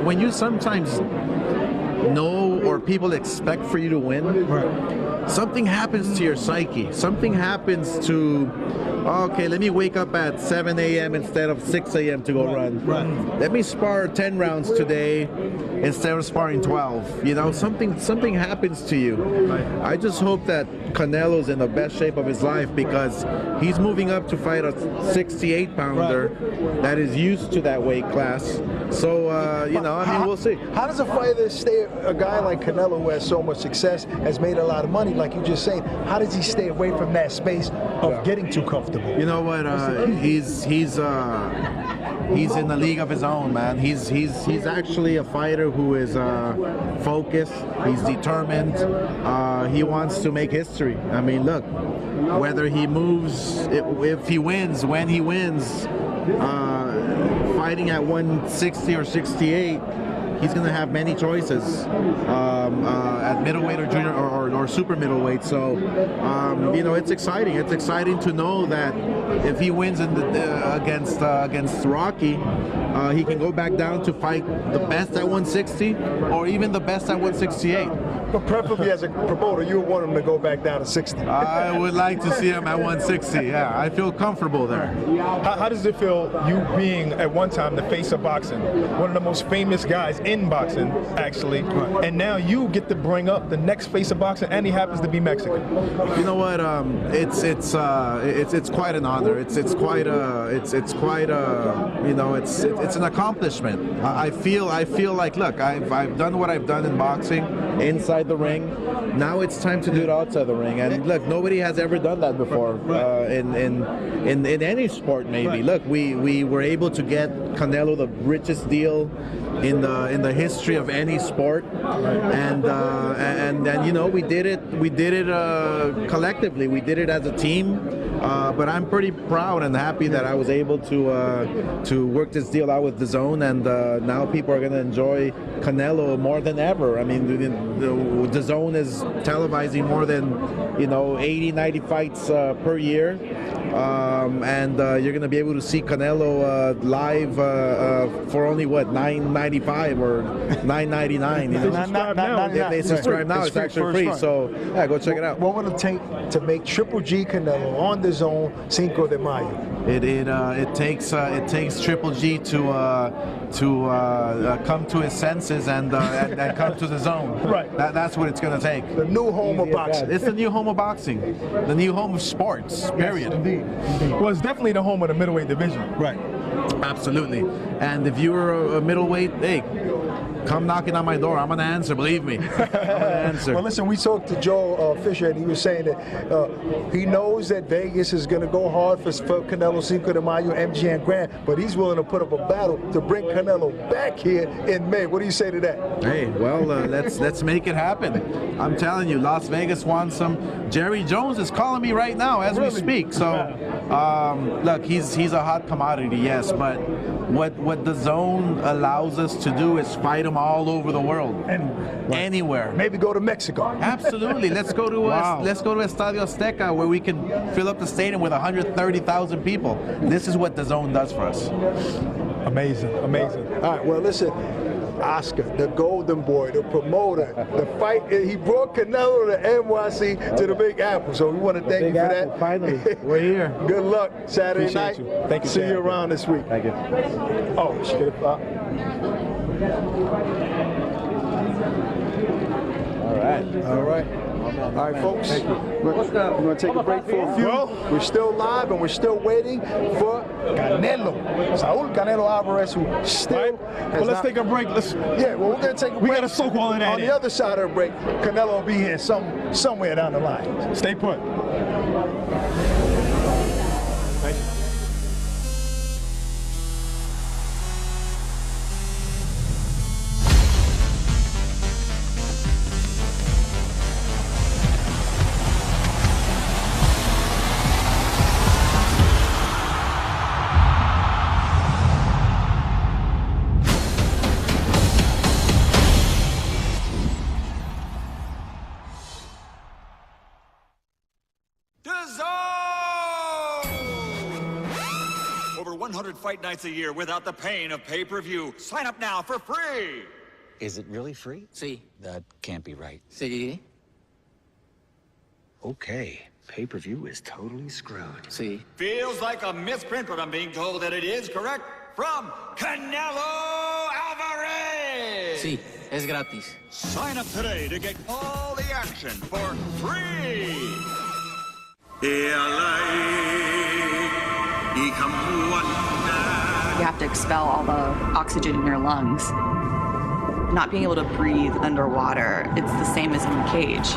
know or people expect for you to win, something happens to your psyche. Something happens to, okay, let me wake up at 7 a.m. instead of 6 a.m. to go run. Let me spar 10 rounds today instead of sparring 12. Something happens to you. I just hope that Canelo's in the best shape of his life, because he's moving up to fight a 68-pounder that is used to that weight class. So, I mean, we'll see. How does a fighter a guy like Canelo who has so much success, has made a lot of money, like you just saying, how does he stay away from that space of getting too comfortable? You know what? He's in a league of his own, man. He's actually a fighter who is focused. He's determined. He wants to make history. I mean, look, whether he moves, if he wins, when he wins, fighting at 160 or 68, he's going to have many choices at middleweight or junior or super middleweight. So, it's exciting. It's exciting to know that if he wins against Rocky, he can go back down to fight the best at 160 or even the best at 168. But preferably as a promoter, you would want him to go back down to 60. I would like to see him at 160. Yeah, I feel comfortable there. How does it feel, you being at one time the face of boxing, one of the most famous guys in boxing, actually, and now you get to bring up the next face of boxing, and he happens to be Mexican? You know what? It's quite an honor. It's quite an accomplishment. I feel like, look, I've done what I've done in boxing inside the ring. Now it's time to do it outside the ring. And look, nobody has ever done that before in any sport. Maybe. Look, we were able to get Canelo the richest deal in the history of any sport, and we did it collectively. We did it as a team. But I'm pretty proud and happy that I was able to work this deal out with DAZN, and now people are going to enjoy Canelo more than ever. I mean, the DAZN is televising more than 80, 90 fights per year. and you're going to be able to see Canelo live for only what, $9.95 or $9.99. You know? If they subscribe now, it's actually free. So yeah, go check it out. What would it take to make Triple G Canelo on the zone Cinco de Mayo? It takes Triple G to come to his senses and come to the zone. Right. That's what it's going to take. The new home of boxing. It's the new home of boxing. The new home of sports. Period. Yes, indeed. Well, it's definitely the home of the middleweight division. Right. Absolutely. And if you're a middleweight, hey, come knocking on my door. I'm going to answer, believe me. I'm going to answer. Well, listen, we talked to Joe Fisher, and he was saying that he knows that Vegas is going to go hard for Canelo Cinco de Mayo, MGM Grand, but he's willing to put up a battle to bring Canelo back here in May. What do you say to that? Hey, well, let's make it happen. I'm telling you, Las Vegas wants some. Jerry Jones is calling me right now as we speak. So, look, he's a hot commodity, yes, but what the zone allows us to do is fight him all over the world, anywhere. Maybe go to Mexico. Absolutely. Let's go to Estadio Azteca, where we can fill up the stadium with 130,000 people. This is what the zone does for us. Amazing, amazing. All right. Well, listen. Oscar, the golden boy, the promoter, the fight. He brought Canelo to NYC to the Big Apple. So we want to thank you for that. Finally, we're here. Good luck Saturday night. Thank you. See you around this week. Thank you. Oh, we should get it. All right. All right. All right, folks. We're going to take a break for a few. We're still live and we're still waiting for Canelo. Saul Canelo Alvarez, who still has let's take a break. Well, we're going to take a break. We got to soak all of that On the other side of the break, Canelo will be here somewhere down the line. Stay put. Thank you. Over 100 fight nights a year without the pain of pay-per-view. Sign up now for free. Is it really free? Sí. That can't be right. Sí. Okay, pay-per-view is totally screwed. Sí. Feels like a misprint, but I'm being told that it is correct. From Canelo Alvarez. Sí, es gratis. Sign up today to get all the action for free. You have to expel all the oxygen in your lungs. Not being able to breathe underwater, it's the same as in the cage.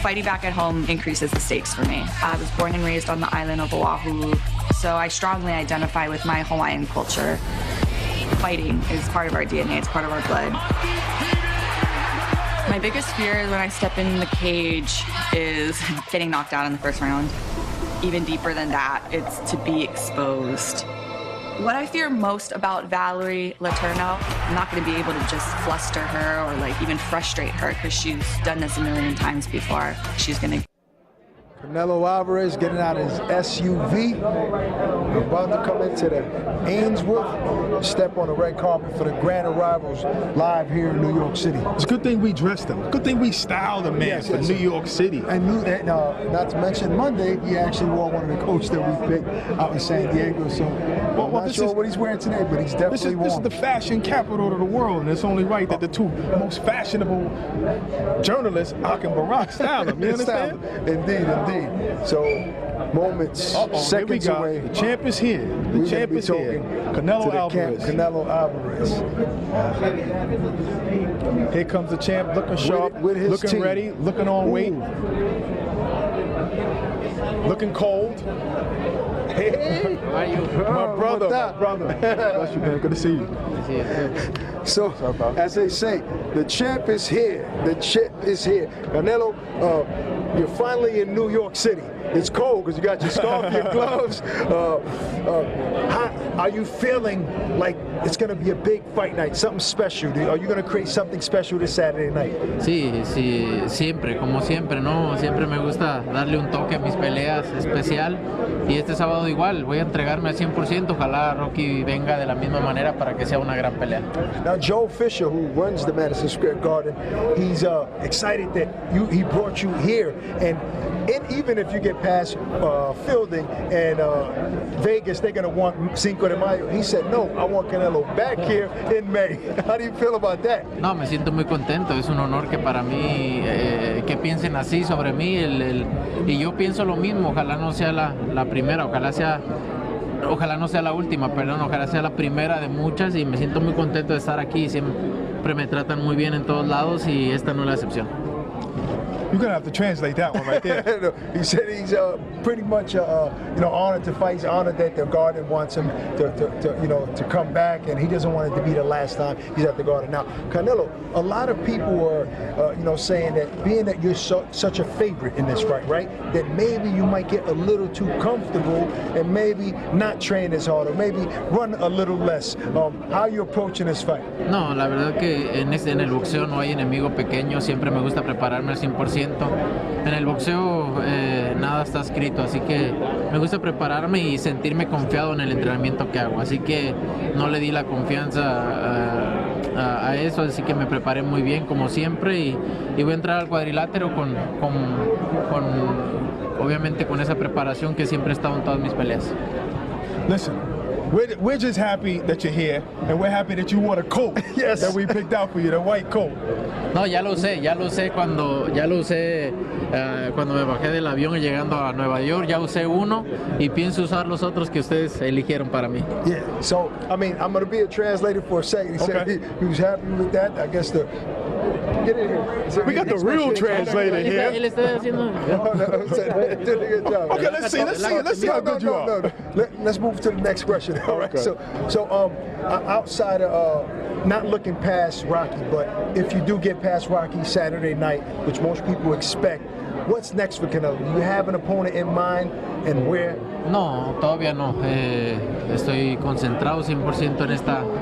Fighting back at home increases the stakes for me. I was born and raised on the island of Oahu, so I strongly identify with my Hawaiian culture. Fighting is part of our DNA, it's part of our blood. My biggest fear when I step in the cage is getting knocked out in the first round. Even deeper than that, it's to be exposed. What I fear most about Valerie Letourneau, I'm not going to be able to just fluster her or like even frustrate her because she's done this a million times before. She's going to. Canelo Alvarez getting out his SUV, about to come into the Ainsworth, step on the red carpet for the grand arrivals live here in New York City. It's a good thing we dressed him. Good thing we styled him, man, for New York City. And not to mention Monday, he actually wore one of the coats that we picked out in San Diego. So I'm not sure what he's wearing today, but he's definitely warm. This is the fashion capital of the world, and it's only right that the two most fashionable journalists, Ak and Barack, style him. You understand? Indeed. So, moments, seconds away. The champ is here. The champ is here. Canelo Alvarez. Canelo Alvarez. Here comes the champ, looking sharp, looking team. ready, looking on weight, looking cold. Hey, my brother. Bless you, man. Good to see you. So, as they say, the champ is here. The champ is here. Canelo, you're finally in New York City. It's cold because you got your scarf, your gloves. How are you feeling like it's going to be a big fight night, something special. Are you going to create something special this Saturday night? Sí, siempre, como siempre, ¿no? Siempre me gusta darle un toque a mis peleas especial y este sábado igual, voy a entregarme al 100%, ojalá Rocky venga de la misma manera para que sea una gran pelea. Now Joe Fisher, who runs the Madison Square Garden, he's excited that he brought you here, and even if you get past Fielding and Vegas, they're going to want Cinco de Mayo. He said, no, I want Canelo back here in May. How do you feel about that? No, me siento muy contento, es un honor que para mí, que piensen así sobre mí, y yo pienso lo mismo, ojalá no sea la primera, ojalá no sea la última, perdón, ojalá sea la primera de muchas, y me siento muy contento de estar aquí, siempre me tratan muy bien en todos lados y esta no es la excepción. You're gonna have to translate that one right there. He said he's pretty much honored to fight. He's honored that the Garden wants him to come back, and he doesn't want it to be the last time he's at the Garden. Now, Canelo, a lot of people are saying that being that you're such a favorite in this fight, right? That maybe you might get a little too comfortable and maybe not train as hard or maybe run a little less. How are you approaching this fight? No, la verdad que en el boxeo no hay enemigo pequeño, siempre me gusta prepararme al 100%. En el boxeo nada está escrito, así que me gusta prepararme y sentirme confiado en el entrenamiento que hago, así que no le di la confianza a eso, así que me preparé muy bien como siempre y voy a entrar al cuadrilátero obviamente con esa preparación que siempre he estado en todas mis peleas. Listen, we're just happy that you're here, and we're happy that you wore the coat that we picked out for you, the white coat. No, ya lo usé cuando me bajé del avión y llegando a Nueva York, ya usé uno y pienso usar los otros que ustedes eligieron para mí. Yeah, so, I mean, I'm going to be a translator for a second. He said he was happy with that. I guess get in here. We got the real translator here. Él está haciendo... Did a good job. Okay, let's see how good you are. Let's move to the next question. All right. So outside of not looking past Rocky, but if you do get past Rocky Saturday night, which most people expect, what's next for Canelo? Do you have an opponent in mind and where? No, todavía no. Estoy concentrado 100%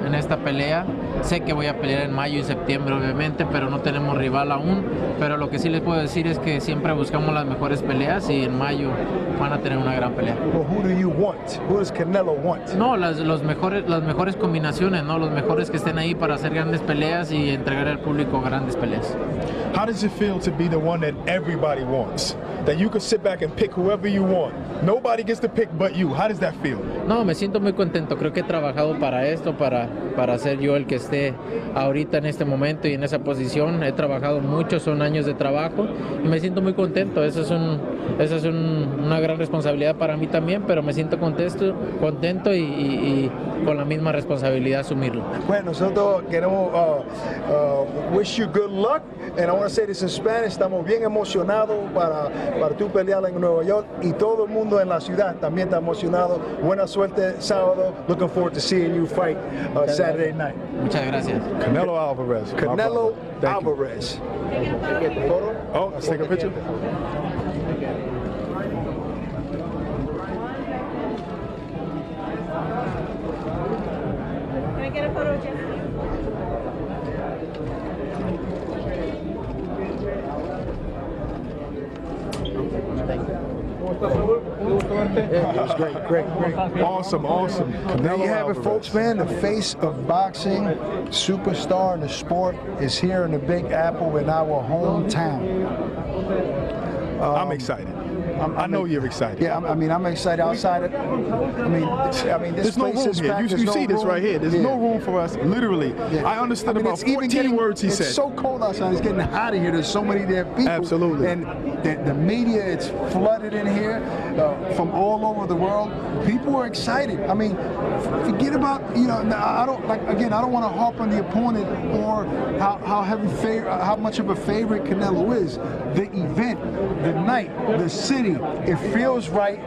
en esta pelea. Sé que voy a pelear en mayo y septiembre, obviamente, pero no tenemos rival aún. Pero lo que sí les puedo decir es que siempre buscamos las mejores peleas y en mayo van a tener una gran pelea. Well, who do you want? Who does Canelo want? No, las mejores combinaciones, ¿no? Los mejores que estén ahí para hacer grandes peleas y entregar al público grandes peleas. How does it feel to be the one that everybody wants? That you can sit back and pick whoever you want. Nobody gets to pick but you. How does that feel? No, me siento muy contento. Creo que he trabajado para esto, para ser yo el que esté ahorita en este momento y en esa posición. He trabajado mucho, son años de trabajo y me siento muy contento. Esa es una gran responsabilidad para mí también, pero me siento contento y con la misma responsabilidad asumirlo. Bueno, nosotros queremos wish you good luck, and I want to say this in Spanish. Estamos bien emocionados para tu pelear en Nueva York y todo el mundo en la ciudad también está emocionado. Buena suerte sábado. Looking forward to seeing you fight Saturday night. Muchas gracias. Canelo Alvarez. Canelo Alvarez. Get the photo? Oh, let's take a picture. Can I get a photo of Jesse? It was great. Awesome. There you have it, folks, man. The face of boxing, superstar in the sport, is here in the Big Apple in our hometown. I'm excited. I know you're excited. Yeah, I'm excited. Outside of, this there's no place room is here. packed. You see this right here. There's no room for us, literally. Yeah. I understood about 14 words he said. It's so cold outside. It's getting hot in here. There's so many there people. Absolutely. And the media, it's flooded in here from all over the world. People are excited. I mean, forget about, I don't want to harp on the opponent or how much of a favorite Canelo is. The event, the night, the city, it feels right.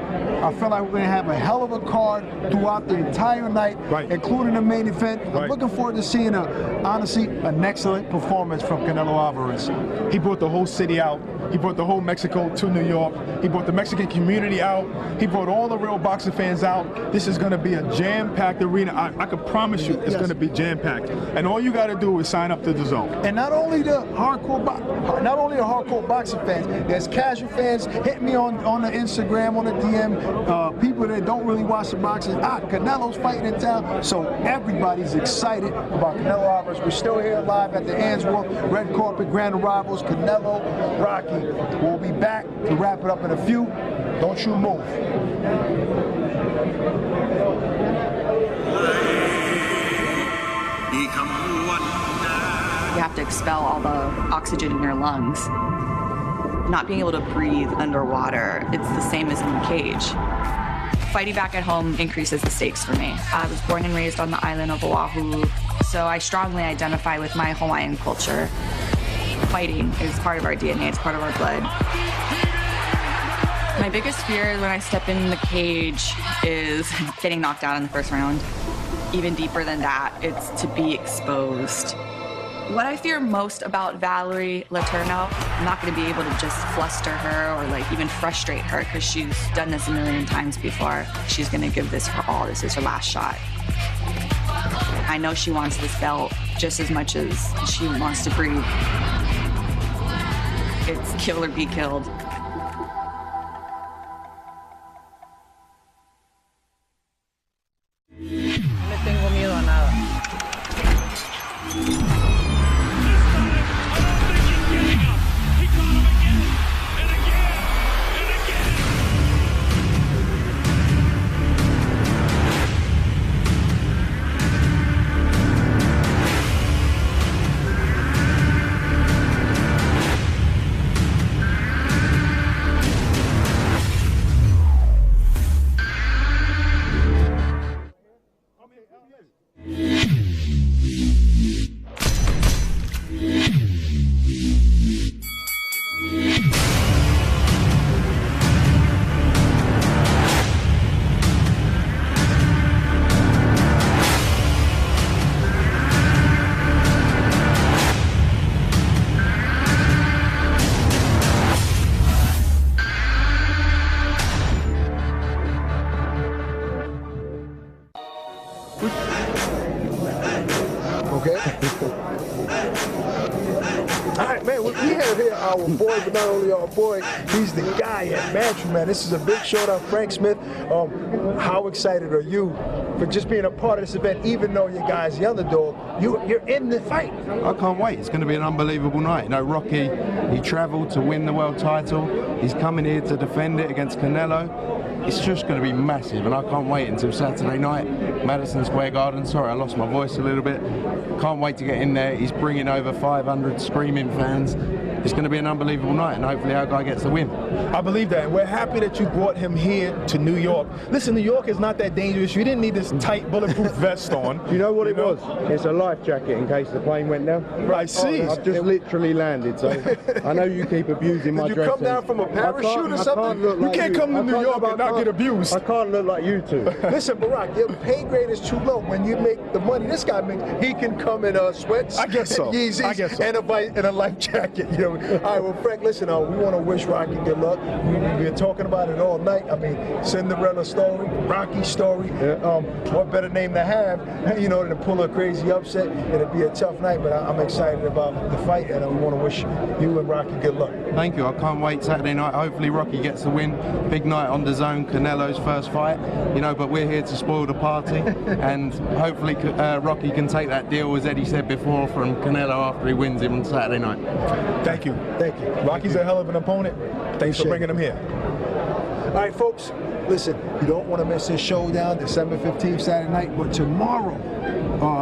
I feel like we're going to have a hell of a card throughout the entire night, including the main event. I'm looking forward to seeing, honestly, an excellent performance from Canelo Alvarez. He brought the whole city out. He brought the whole Mexico to New York. He brought the Mexican community out. He brought all the real boxing fans out. This is going to be a jam-packed arena. I can promise you it's going to be jam-packed. And all you got to do is sign up to DAZN. And not only the hardcore boxing fans, there's casual fans. Hit me on the Instagram, on the DM. People that don't really watch the boxing. Canelo's fighting in town, so everybody's excited about Canelo Alvarez. We're still here live at the Ainsworth Red Carpet Grand Arrivals. Canelo, Rocky. We'll be back to wrap it up in a few. Don't you move. You have to expel all the oxygen in your lungs. Not being able to breathe underwater, it's the same as in the cage. Fighting back at home increases the stakes for me. I was born and raised on the island of Oahu, so I strongly identify with my Hawaiian culture. Fighting is part of our DNA, it's part of our blood. My biggest fear when I step in the cage is getting knocked out in the first round. Even deeper than that, it's to be exposed. What I fear most about Valerie Letourneau, I'm not going to be able to just fluster her or like even frustrate her because she's done this a million times before. She's going to give this her all. This is her last shot. I know she wants this belt just as much as she wants to breathe. It's kill or be killed. No tengo miedo a nada. All right, man, we have here our boy, but not only our boy, he's the guy at Match, man. This is a big showdown. Frank Smith, how excited are you for just being a part of this event, even though your guy's the underdog? You're in the fight. I can't wait. It's going to be an unbelievable night. You know, Rocky, he traveled to win the world title. He's coming here to defend it against Canelo. It's just going to be massive, and I can't wait until Saturday night, Madison Square Garden. Sorry, I lost my voice a little bit. Can't wait to get in there. He's bringing over 500 screaming fans. It's going to be an unbelievable night, and hopefully our guy gets the win. I believe that, and we're happy that you brought him here to New York. Listen, New York is not that dangerous. You didn't need this tight bulletproof vest on. You know what it was? It's a life jacket in case the plane went down. I see. I've just literally landed, so I know you keep abusing my Did you dressing. come down from a parachute or something? You can't come to New York and not get abused. I can't look like you two. Listen, Barack, your pay grade is too low. When you make the money this guy makes, he can come in sweats, I guess so. Yeezys, I guess so. and a life jacket. You know. All right, well, Frank, listen, we want to wish Rocky good luck. We've been talking about it all night. I mean, Cinderella story, Rocky story. What better name to have, you know, than to pull a crazy upset? It'll be a tough night, but I'm excited about the fight, and we want to wish you and Rocky good luck. Thank you. I can't wait Saturday night. Hopefully Rocky gets the win. Big night on DAZN, Canelo's first fight. You know, but we're here to spoil the party, and hopefully Rocky can take that deal, as Eddie said before, from Canelo after he wins him on Saturday night. Thank you. Thank you. Rocky's a hell of an opponent. Thanks for bringing him here. All right, folks, listen, you don't want to miss this showdown, December 15th, Saturday night, but tomorrow,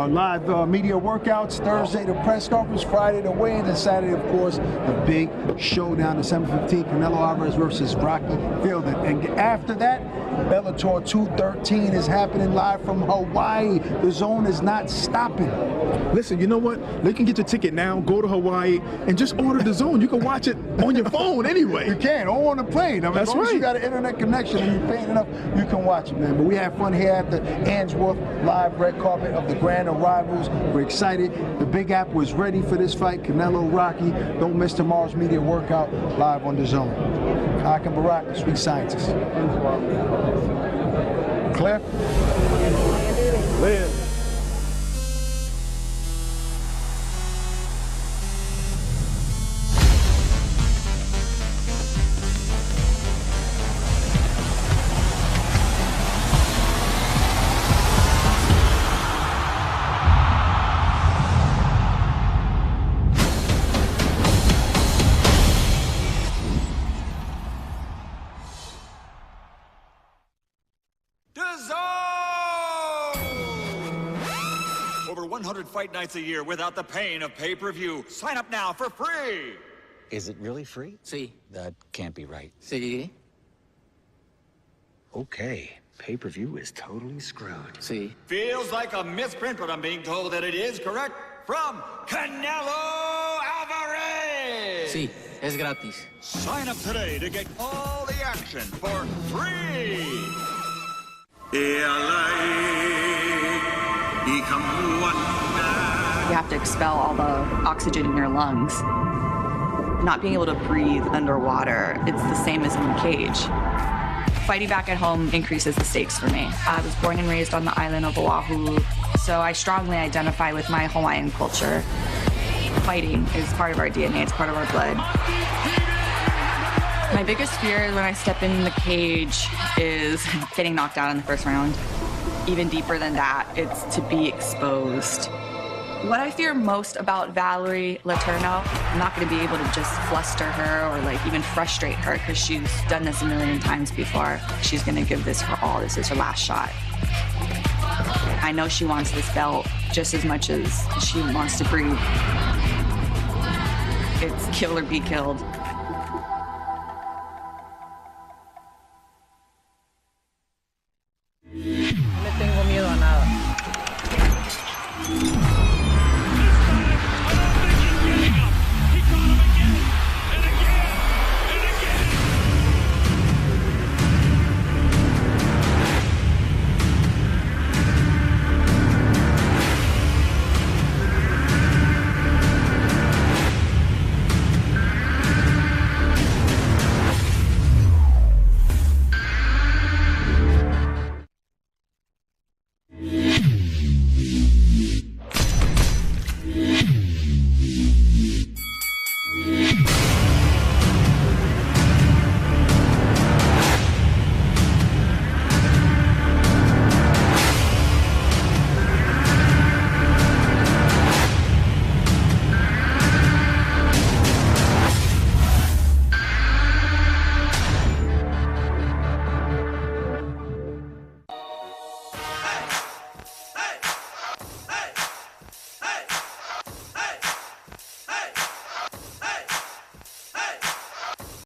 live media workouts, Thursday the press conference, Friday the weigh-in, and Saturday, of course, the big showdown, December 15th, Canelo Alvarez versus Rocky Fielding. And after that, Bellator 213 is happening live from Hawaii. The zone is not stopping. Listen, you know what? They can get your ticket now, go to Hawaii, and just order DAZN. You can watch it on your phone anyway. You can, or on the plane. I mean, That's as long as right. you got an internet connection and you're paying enough, you can watch it, man. But we have fun here at the Ainsworth live red carpet of the Grand grand arrivals. We're excited. The Big Apple is ready for this fight. Canelo, Rocky. Don't miss tomorrow's media workout live on DAZN. Hakim Barak, Sweet Scientist. Clear? Clear. Over 100 fight nights a year without the pain of pay-per-view. Sign up now for free. Is it really free? Sí. That can't be right. Sí. Okay, pay-per-view is totally screwed. Sí. Feels like a misprint, but I'm being told that it is correct. From Canelo Alvarez. Sí, es gratis. Sign up today to get all the action for free. You have to expel all the oxygen in your lungs. Not being able to breathe underwater, it's the same as in the cage. Fighting back at home increases the stakes for me. I was born and raised on the island of Oahu, so I strongly identify with my Hawaiian culture. Fighting is part of our DNA, it's part of our blood. My biggest fear when I step in the cage is getting knocked out in the first round. Even deeper than that, it's to be exposed. What I fear most about Valerie Letourneau, I'm not going to be able to just fluster her or like even frustrate her because she's done this a million times before. She's going to give this her all. This is her last shot. I know she wants this belt just as much as she wants to breathe. It's kill or be killed.